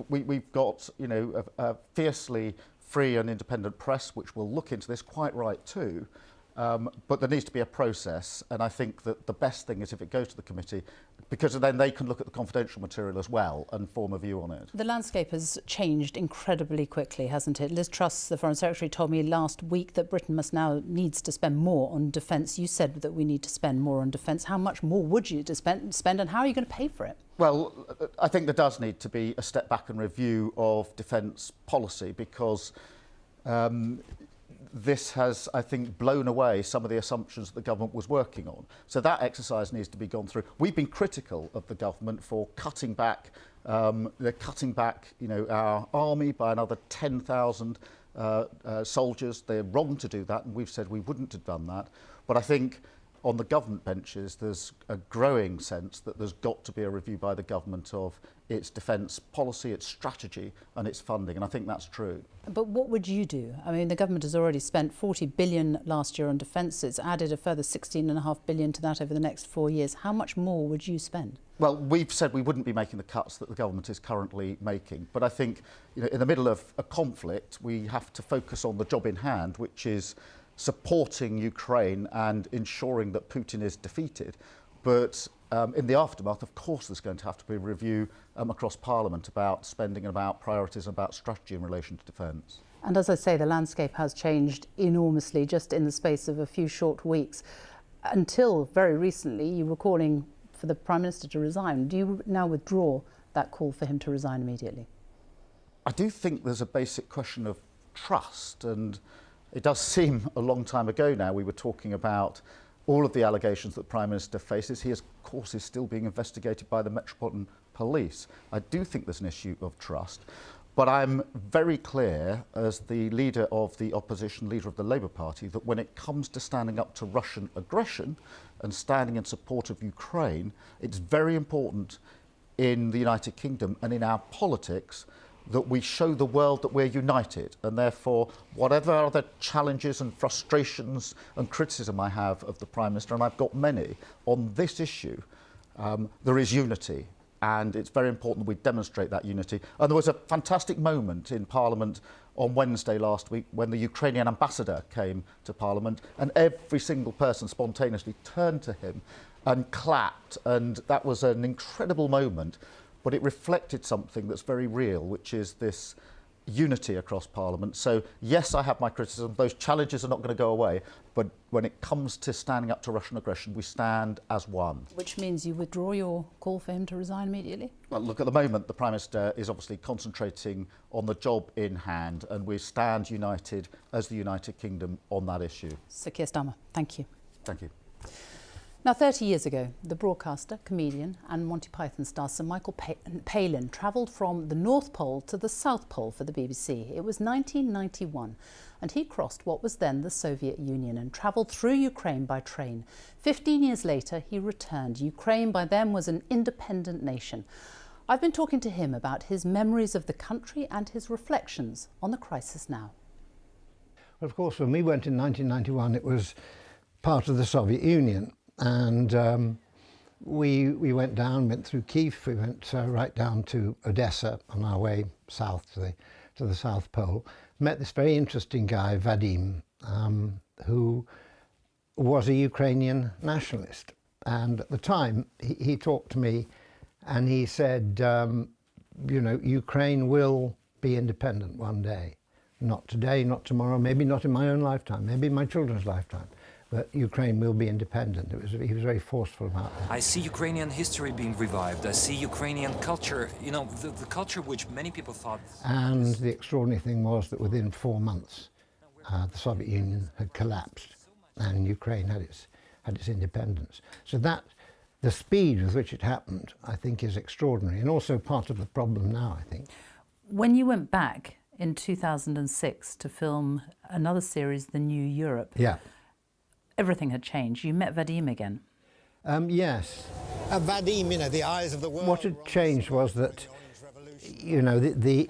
we've got a fiercely free and independent press which will look into this, quite right too. But there needs to be a process, and I think that the best thing is if it goes to the committee, because then they can look at the confidential material as well and form a view on it. The landscape has changed incredibly quickly, hasn't it? Liz Truss, the Foreign Secretary, told me last week that Britain needs to spend more on defence. You said that we need to spend more on defence. How much more would you spend, and how are you going to pay for it? Well, I think there does need to be a step back and review of defence policy, because this has, I think, blown away some of the assumptions that the government was working on. So that exercise needs to be gone through. We've been critical of the government for cutting back, they're cutting back, our army by another 10,000 soldiers. They're wrong to do that, and we've said we wouldn't have done that. But I think on the government benches, there's a growing sense that there's got to be a review by the government of its defence policy, its strategy and its funding, and I think that's true. But what would you do? I mean, the government has already spent 40 billion last year on defence. It's added a further 16.5 billion to that over the next 4 years. How much more would you spend? Well, we've said we wouldn't be making the cuts that the government is currently making, but I think in the middle of a conflict, we have to focus on the job in hand, which is supporting Ukraine and ensuring that Putin is defeated. But in the aftermath, of course, there's going to have to be a review across Parliament about spending and about priorities and about strategy in relation to defence. And as I say, the landscape has changed enormously just in the space of a few short weeks. Until very recently, you were calling for the Prime Minister to resign. Do you now withdraw that call for him to resign immediately? I do think there's a basic question of trust, and it does seem a long time ago now we were talking about all of the allegations that the Prime Minister faces. He, of course, is still being investigated by the Metropolitan Police. I do think there's an issue of trust, but I'm very clear as the leader of the opposition, leader of the Labour Party, that when it comes to standing up to Russian aggression and standing in support of Ukraine, it's very important in the United Kingdom and in our politics that we show the world that we're united, and therefore whatever other challenges and frustrations and criticism I have of the Prime Minister, and I've got many, on this issue, there is unity, and it's very important that we demonstrate that unity. And there was a fantastic moment in Parliament on Wednesday last week when the Ukrainian ambassador came to Parliament, and every single person spontaneously turned to him and clapped, and that was an incredible moment. But it reflected something that's very real, which is this unity across Parliament. So, yes, I have my criticism. Those challenges are not going to go away. But when it comes to standing up to Russian aggression, we stand as one. Which means you withdraw your call for him to resign immediately? Well, look, at the moment, the Prime Minister is obviously concentrating on the job in hand, and we stand united as the United Kingdom on that issue. Sir Keir Starmer, thank you. Thank you. Now, 30 years ago, the broadcaster, comedian and Monty Python star Sir Michael Palin travelled from the North Pole to the South Pole for the BBC. It was 1991, and he crossed what was then the Soviet Union and travelled through Ukraine by train. 15 years later, he returned. Ukraine by then was an independent nation. I've been talking to him about his memories of the country and his reflections on the crisis now. Well, of course, when we went in 1991, it was part of the Soviet Union. And we went through Kyiv, we went right down to Odessa on our way south to the South Pole. Met this very interesting guy, Vadim, who was a Ukrainian nationalist. And at the time, he talked to me and he said, Ukraine will be independent one day. Not today, not tomorrow, maybe not in my own lifetime, maybe in my children's lifetime. But Ukraine will be independent. He was very forceful about that. I see Ukrainian history being revived. I see Ukrainian culture, you know, the culture which many people thought... And the extraordinary thing was that within 4 months, the Soviet Union had collapsed and Ukraine had its independence. So that, the speed with which it happened, I think, is extraordinary, and also part of the problem now, I think. When you went back in 2006 to film another series, The New Europe, yeah, everything had changed. You met Vadim again. Yes. Vadim, you know, the eyes of the world. What had changed was that, you know, the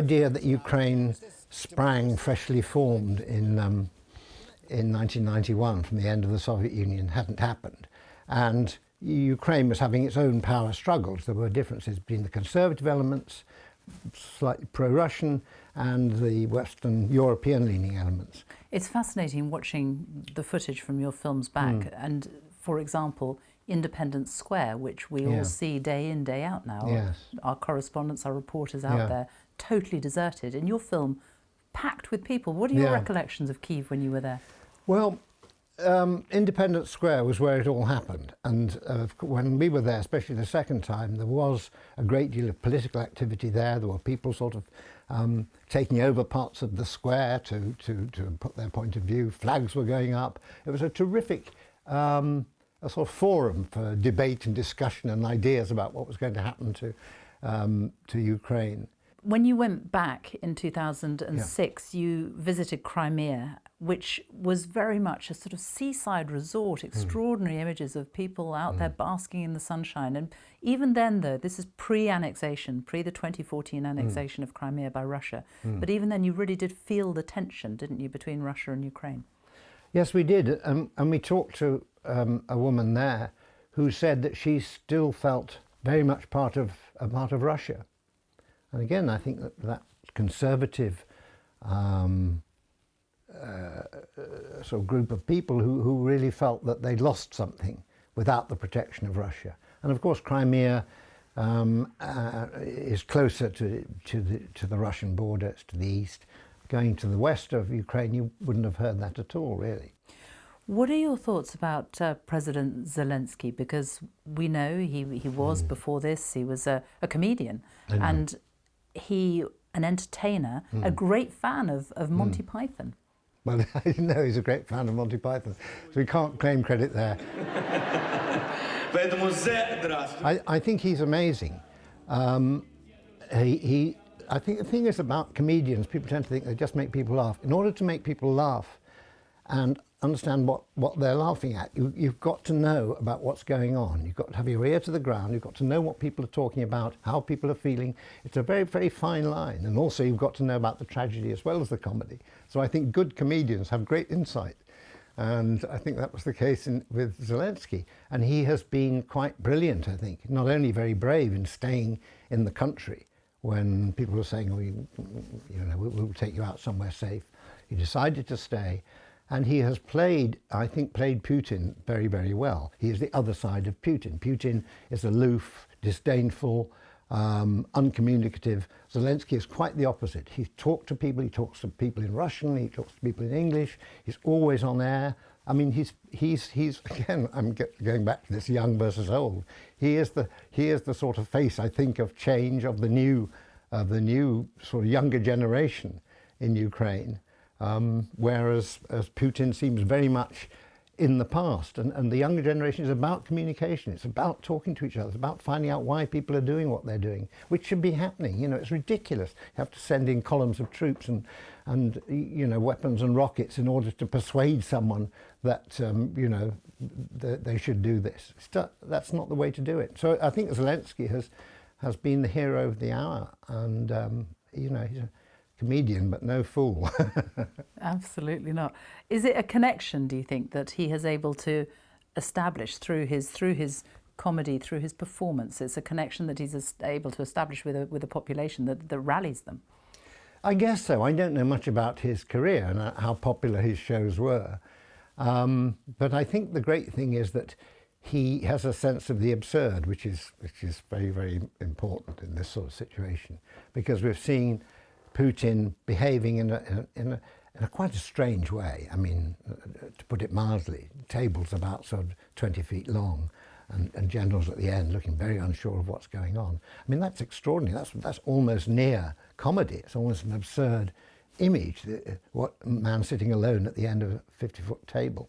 idea that Ukraine sprang freshly formed in 1991 from the end of the Soviet Union hadn't happened. And Ukraine was having its own power struggles. There were differences between the conservative elements, slightly pro-Russian, and the Western European-leaning elements. It's fascinating watching the footage from your films back, and, for example, Independence Square, which we all see day in, day out now. Yes. Our correspondents, our reporters out there, totally deserted. In your film, packed with people. What are your recollections of Kyiv when you were there? Well, Independence Square was where it all happened, and when we were there, especially the second time, there was a great deal of political activity there. There were people sort of taking over parts of the square to put their point of view. Flags were going up. It was a terrific a sort of forum for debate and discussion and ideas about what was going to happen to Ukraine. When you went back in 2006, you visited Crimea, which was very much a sort of seaside resort, extraordinary images of people out there basking in the sunshine. And even then, though, this is pre-annexation, pre the 2014 annexation of Crimea by Russia. But even then, you really did feel the tension, didn't you, between Russia and Ukraine? Yes, we did. And we talked to a woman there who said that she still felt very much part of Russia. And again, I think that conservative sort of group of people who really felt that they'd lost something without the protection of Russia. And of course, Crimea is closer to the Russian border, it's to the east. Going to the west of Ukraine, you wouldn't have heard that at all, really. What are your thoughts about President Zelensky? Because we know he was, before this, he was a comedian. And an entertainer, a great fan of Monty Python. Well, I didn't know he's a great fan of Monty Python, so we can't claim credit there. I think he's amazing. I think the thing is about comedians, people tend to think they just make people laugh. In order to make people laugh and understand what they're laughing at, you've got to know about what's going on. You've got to have your ear to the ground. You've got to know what people are talking about, how people are feeling. It's a very, very fine line. And also you've got to know about the tragedy as well as the comedy. So I think good comedians have great insight. And I think that was the case with Zelensky. And he has been quite brilliant, I think. Not only very brave in staying in the country when people were saying, oh, we'll take you out somewhere safe. He decided to stay. And he has played Putin very, very well. He is the other side of Putin. Putin is aloof, disdainful, uncommunicative. Zelensky is quite the opposite. He talks to people in Russian, he talks to people in English, he's always on air. I mean, he's again, I'm going back to this young versus old. He is the sort of face, I think, of change, of the new sort of younger generation in Ukraine. Whereas Putin seems very much in the past, and the younger generation is about communication. It's about talking to each other. It's about finding out why people are doing what they're doing, which should be happening. You know, it's ridiculous. You have to send in columns of troops and weapons and rockets in order to persuade someone that they should do this. That's not the way to do it. So I think Zelensky has been the hero of the hour, and he's a comedian, but no fool. Absolutely not. Is it a connection, do you think, that he has able to establish through his comedy, through his performance? It's a connection that he's able to establish with a population that rallies them. I guess so. I don't know much about his career and how popular his shows were. But I think the great thing is that he has a sense of the absurd, which is very, very important in this sort of situation, because we've seen Putin behaving in a quite a strange way. I mean, to put it mildly, tables about sort of 20 feet long, and generals at the end looking very unsure of what's going on. I mean, that's extraordinary. That's almost near comedy. It's almost an absurd image. What man sitting alone at the end of a 50-foot table.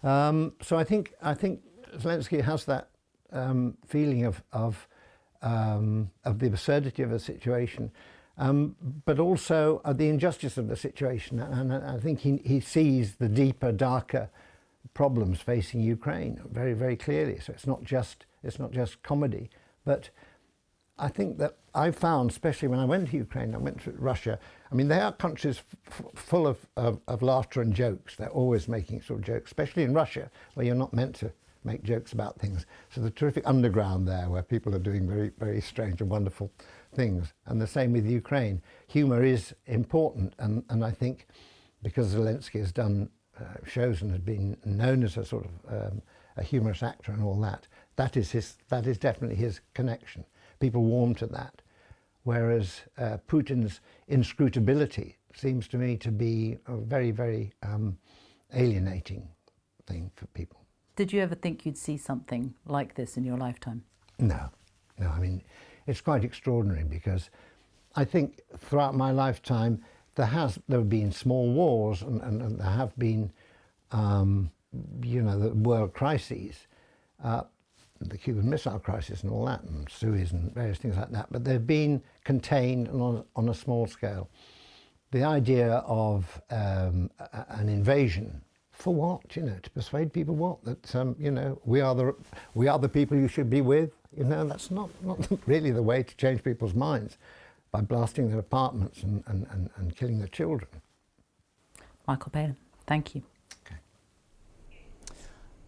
So I think Zelensky has that feeling of the absurdity of the situation, but also the injustice of the situation, and I think he sees the deeper, darker problems facing Ukraine very, very clearly. So it's not just comedy, but I think that I found, especially when I went to Ukraine, I went to Russia. I mean, they are countries full of laughter and jokes. They're always making sort of jokes, especially in Russia, where you're not meant to make jokes about things. So the terrific underground there, where people are doing very, very strange and wonderful things. And the same with Ukraine. Humour is important, and I think because Zelensky has done shows and has been known as a sort of a humorous actor and all that, that is definitely his connection. People warm to that, whereas Putin's inscrutability seems to me to be a very, very alienating thing for people. Did you ever think you'd see something like this in your lifetime? No. I mean, it's quite extraordinary, because I think throughout my lifetime there have been small wars, and there have been, you know, the world crises. The Cuban Missile Crisis and all that, and Suez and various things like that, but they've been contained and on a small scale. The idea of an invasion, for what? You know, to persuade people what? That you know, we are the people you should be with. You know, that's not really the way to change people's minds, by blasting their apartments and killing their children. Michael Palin, thank you.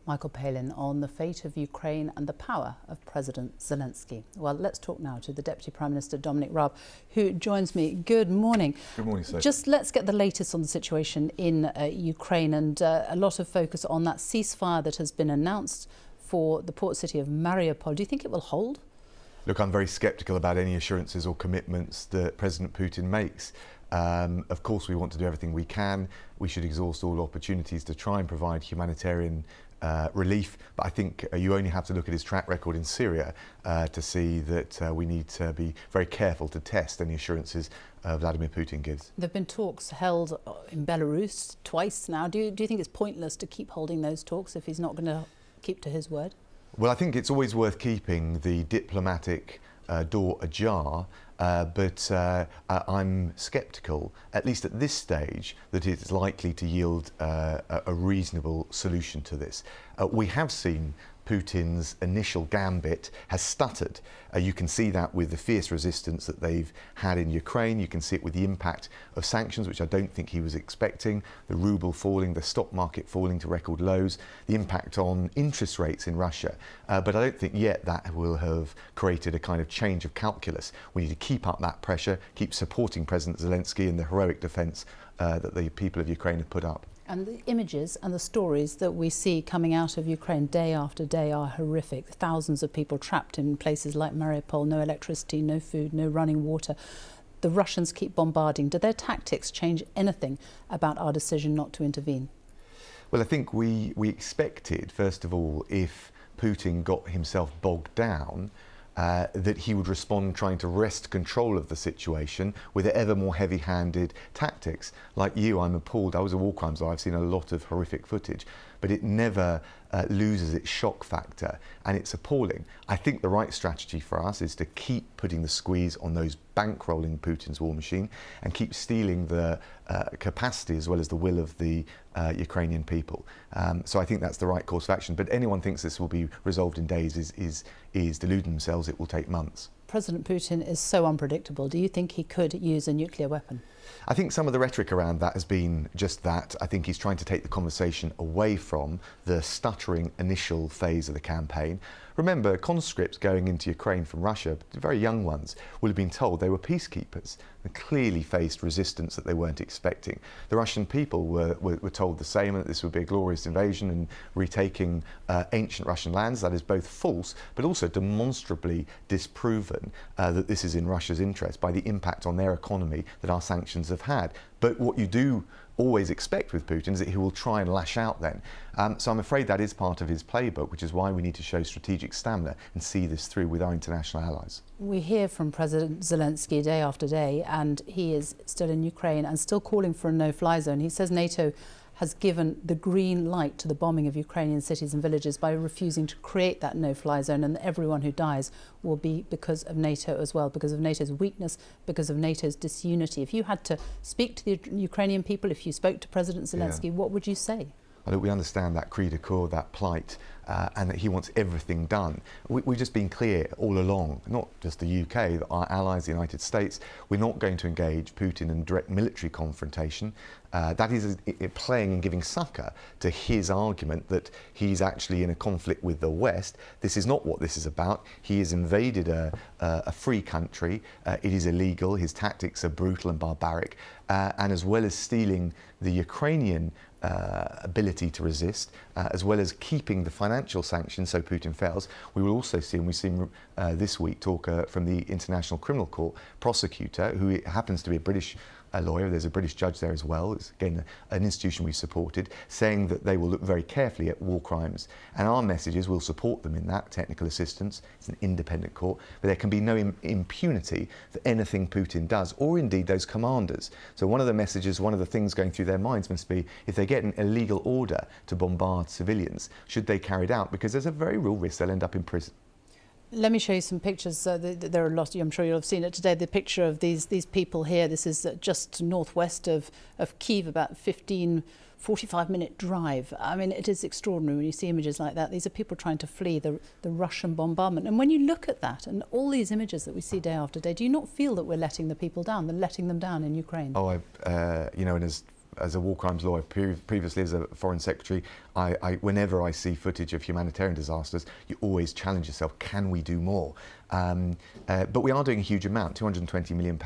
Michael Palin on the fate of Ukraine and the power of President Zelensky. Well, let's talk now to the Deputy Prime Minister, Dominic Raab, who joins me. Good morning. Good morning, Sophie. Just let's get the latest on the situation in Ukraine, and a lot of focus on that ceasefire that has been announced for the port city of Mariupol. Do you think it will hold? Look, I'm very sceptical about any assurances or commitments that President Putin makes. Of course, we want to do everything we can. We should exhaust all opportunities to try and provide humanitarian relief, but I think you only have to look at his track record in Syria to see that we need to be very careful to test any assurances Vladimir Putin gives. There have been talks held in Belarus twice now. Do you think it's pointless to keep holding those talks if he's not going to keep to his word? Well, I think it's always worth keeping the diplomatic door ajar, but I'm sceptical, at least at this stage, that it's likely to yield a reasonable solution to this. We have seen Putin's initial gambit has stuttered. You can see that with the fierce resistance that they've had in Ukraine. You can see it with the impact of sanctions, which I don't think he was expecting, the ruble falling, the stock market falling to record lows, the impact on interest rates in Russia. But I don't think yet that will have created a kind of change of calculus. We need to keep up that pressure, keep supporting President Zelensky in the heroic defence that the people of Ukraine have put up. And the images and the stories that we see coming out of Ukraine day after day are horrific. Thousands of people trapped in places like Mariupol, no electricity, no food, no running water. The Russians keep bombarding. Do their tactics change anything about our decision not to intervene? Well, I think we expected, first of all, if Putin got himself bogged down, that he would respond trying to wrest control of the situation with ever more heavy-handed tactics. Like you, I'm appalled. I was a war crimes lawyer. I've seen a lot of horrific footage, but it never loses its shock factor, and it's appalling. I think the right strategy for us is to keep putting the squeeze on those bankrolling Putin's war machine and keep stealing the capacity as well as the will of the Ukrainian people. So I think that's the right course of action. But anyone thinks this will be resolved in days is deluding themselves. It will take months. President Putin is so unpredictable. Do you think he could use a nuclear weapon? I think some of the rhetoric around that has been just that. I think he's trying to take the conversation away from the stuttering initial phase of the campaign. Remember, conscripts going into Ukraine from Russia, very young ones, would have been told they were peacekeepers and clearly faced resistance that they weren't expecting. The Russian people were told the same, that this would be a glorious invasion and retaking ancient Russian lands. That is both false, but also demonstrably disproven that this is in Russia's interest by the impact on their economy that our sanctions have had. But what you do always expect with Putin is that he will try and lash out then. So I'm afraid that is part of his playbook, which is why we need to show strategic stamina and see this through with our international allies. We hear from President Zelensky day after day, and he is still in Ukraine and still calling for a no-fly zone. He says NATO has given the green light to the bombing of Ukrainian cities and villages by refusing to create that no-fly zone, and everyone who dies will be because of NATO as well, because of NATO's weakness, because of NATO's disunity. If you had to speak to the Ukrainian people, if you spoke to President Zelensky, what would you say? I think we understand that cri de coeur, that plight, and that he wants everything done. We've just been clear all along, not just the UK, our allies, the United States, we're not going to engage Putin in direct military confrontation. That is playing and giving succour to his argument that he's actually in a conflict with the West. This is not what this is about. He has invaded a free country. It is illegal. His tactics are brutal and barbaric. And as well as stealing the Ukrainian ability to resist, as well as keeping the financial sanctions so Putin fails, we will also see, and we've seen this week, talk from the International Criminal Court prosecutor, who happens to be a British lawyer. There's a British judge there as well. It's again an institution we supported, saying that they will look very carefully at war crimes. And our message is we'll support them in that technical assistance. It's an independent court, but there can be no impunity for anything Putin does, or indeed those commanders. So one of the messages, one of the things going through their minds must be, if they get an illegal order to bombard civilians, should they carry it out? Because there's a very real risk they'll end up in prison. Let me show you some pictures. There are a lot. I'm sure you'll have seen it today. The picture of these people here. This is just northwest of Kyiv, about 45-minute drive. I mean, it is extraordinary when you see images like that. These are people trying to flee the Russian bombardment. And when you look at that and all these images that we see day after day, do you not feel that we're letting the people down, they're letting them down in Ukraine? Oh, you know, and as a war crimes lawyer, previously as a foreign secretary, whenever I see footage of humanitarian disasters, you always challenge yourself, can we do more? But we are doing a huge amount, £220 million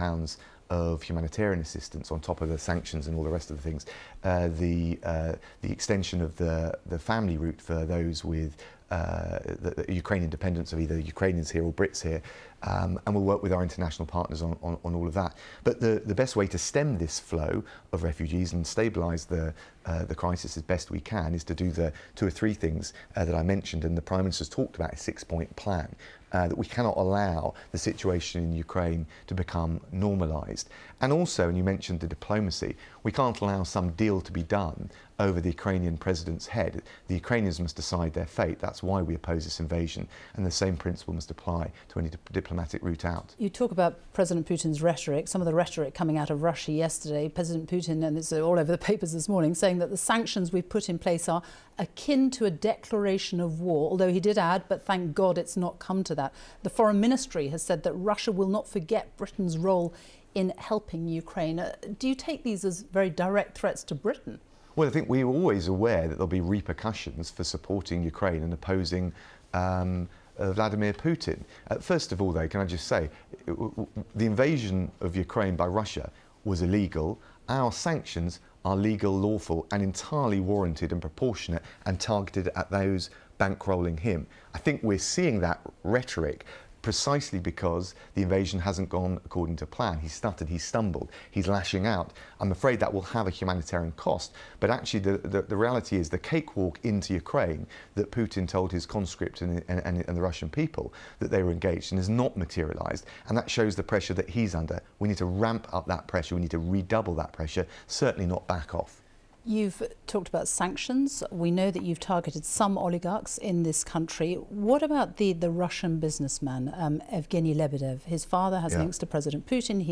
of humanitarian assistance on top of the sanctions and all the rest of the things. The extension of the family route for those with the Ukrainian dependents of either Ukrainians here or Brits here, and we'll work with our international partners on all of that. But the best way to stem this flow of refugees and stabilise the crisis as best we can is to do the 2 or 3 things that I mentioned, and the Prime Minister's talked about a 6-point plan. That we cannot allow the situation in Ukraine to become normalised. And also, and you mentioned the diplomacy, we can't allow some deal to be done over the Ukrainian president's head. The Ukrainians must decide their fate. That's why we oppose this invasion. And the same principle must apply to any diplomatic route out. You talk about President Putin's rhetoric, some of the rhetoric coming out of Russia yesterday. President Putin, and it's all over the papers this morning, saying that the sanctions we've put in place are akin to a declaration of war, although he did add, but thank God it's not come to that. The Foreign Ministry has said that Russia will not forget Britain's role in helping Ukraine. Do you take these as very direct threats to Britain? Well, I think we were always aware that there'll be repercussions for supporting Ukraine and opposing Vladimir Putin. First of all, though, can I just say, the invasion of Ukraine by Russia was illegal. Our sanctions are legal, lawful, and entirely warranted and proportionate and targeted at those bankrolling him. I think we're seeing that rhetoric precisely because the invasion hasn't gone according to plan. He stuttered, he stumbled, he's lashing out. I'm afraid that will have a humanitarian cost, but actually the reality is the cakewalk into Ukraine that Putin told his conscript and the Russian people that they were engaged in has not materialised, and that shows the pressure that he's under. We need to ramp up that pressure, we need to redouble that pressure, certainly not back off. You've talked about sanctions. We know that you've targeted some oligarchs in this country. What about the Russian businessman, Evgeny Lebedev? His father has links to President Putin,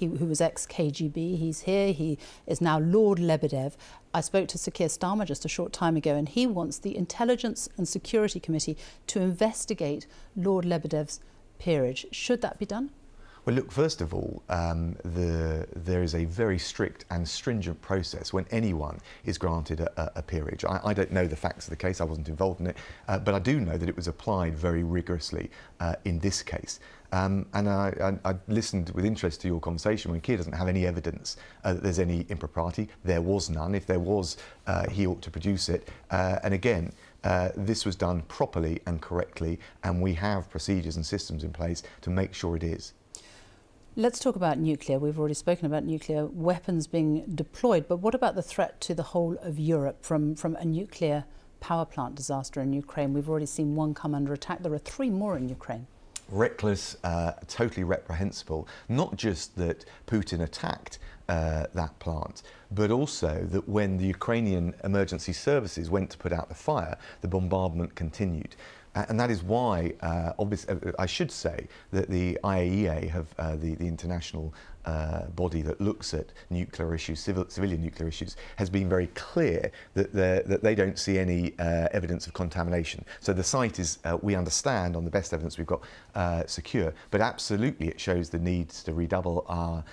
who was ex-KGB. He's here. He is now Lord Lebedev. I spoke to Sir Keir Starmer just a short time ago, and he wants the Intelligence and Security Committee to investigate Lord Lebedev's peerage. Should that be done? Well, look, first of all, there is a very strict and stringent process when anyone is granted a peerage. I don't know the facts of the case, I wasn't involved in it, but I do know that it was applied very rigorously in this case. And I listened with interest to your conversation when Keir doesn't have any evidence that there's any impropriety. There was none. If there was, he ought to produce it. And again, this was done properly and correctly, and we have procedures and systems in place to make sure it is. Let's talk about nuclear. We've already spoken about nuclear weapons being deployed, but what about the threat to the whole of Europe from a nuclear power plant disaster in Ukraine? We've already seen one come under attack. There are 3 more in Ukraine. Reckless, totally reprehensible. Not just that Putin attacked that plant, but also that when the Ukrainian emergency services went to put out the fire, the bombardment continued. And that is why, obviously, I should say that the IAEA, the international body that looks at nuclear issues, civilian nuclear issues, has been very clear that they don't see any evidence of contamination. So the site is, we understand, on the best evidence we've got, secure. But absolutely, it shows the need to redouble our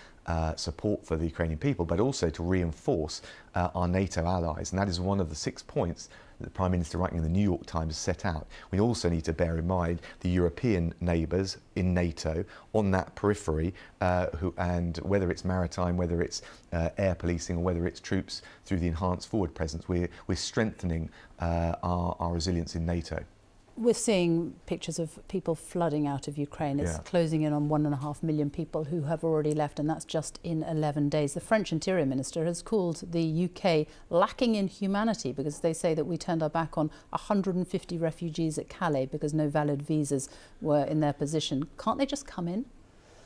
support for the Ukrainian people, but also to reinforce our NATO allies. And that is one of the 6 points that the Prime Minister, writing in the New York Times, set out. We also need to bear in mind the European neighbours in NATO on that periphery, and whether it's maritime, whether it's air policing, or whether it's troops through the enhanced forward presence, we're strengthening our resilience in NATO. We're seeing pictures of people flooding out of Ukraine. It's closing in on 1.5 million people who have already left, and that's just in 11 days. The French Interior Minister has called the UK lacking in humanity because they say that we turned our back on 150 refugees at Calais because no valid visas were in their possession. Can't they just come in?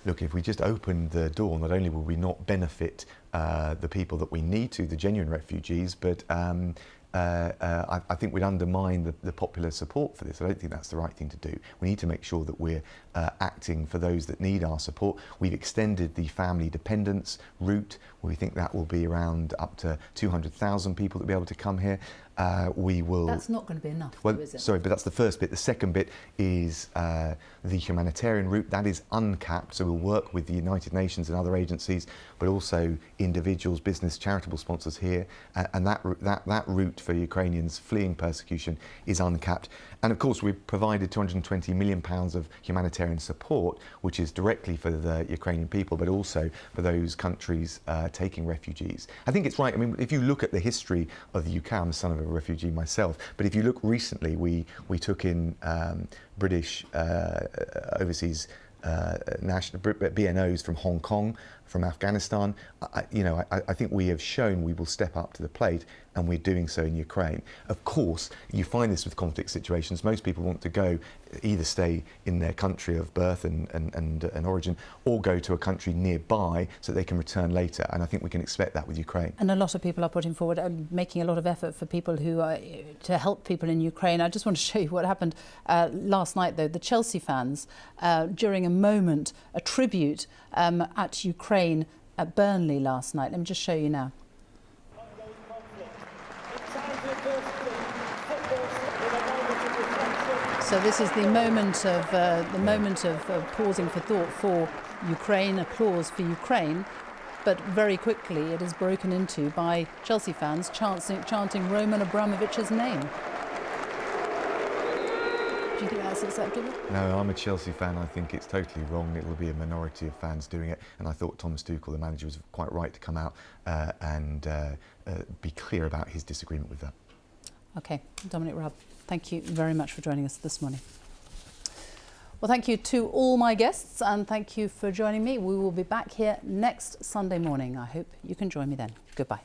Look, if we just opened the door, not only will we not benefit the people that we need to, the genuine refugees, but I think we'd undermine the popular support for this. I don't think that's the right thing to do. We need to make sure that we're acting for those that need our support. We've extended the family dependence route. We think that will be around up to 200,000 people that will be able to come here. We will. That's not going to be enough, well, though, is it? Sorry, but that's the first bit. The second bit is the humanitarian route. That is uncapped, so we'll work with the United Nations and other agencies, but also individuals, business, charitable sponsors here. And that route for Ukrainians fleeing persecution is uncapped. And of course, we've provided £220 million of humanitarian support, which is directly for the Ukrainian people, but also for those countries taking refugees. I think it's right. I mean, if you look at the history of the UK, I'm the son of a refugee myself, but if you look recently, we took in British overseas national BNOs from Hong Kong, from Afghanistan. I think we have shown we will step up to the plate, and we're doing so in Ukraine. Of course, you find this with conflict situations. Most people want to go, either stay in their country of birth and origin, or go to a country nearby so they can return later. And I think we can expect that with Ukraine. And a lot of people are putting forward, making a lot of effort for people who are to help people in Ukraine. I just want to show you what happened last night, though. The Chelsea fans, during a moment, a tribute at Ukraine at Burnley last night. Let me just show you now. So this is the moment of pausing for thought for Ukraine, applause for Ukraine, but very quickly it is broken into by Chelsea fans chanting Roman Abramovich's name. Do you think that's acceptable? No, I'm a Chelsea fan. I think it's totally wrong. It'll be a minority of fans doing it, and I thought Thomas Tuchel, the manager, was quite right to come out and be clear about his disagreement with that. Okay, Dominic Raab, thank you very much for joining us this morning. Well, thank you to all my guests, and thank you for joining me. We will be back here next Sunday morning. I hope you can join me then. Goodbye.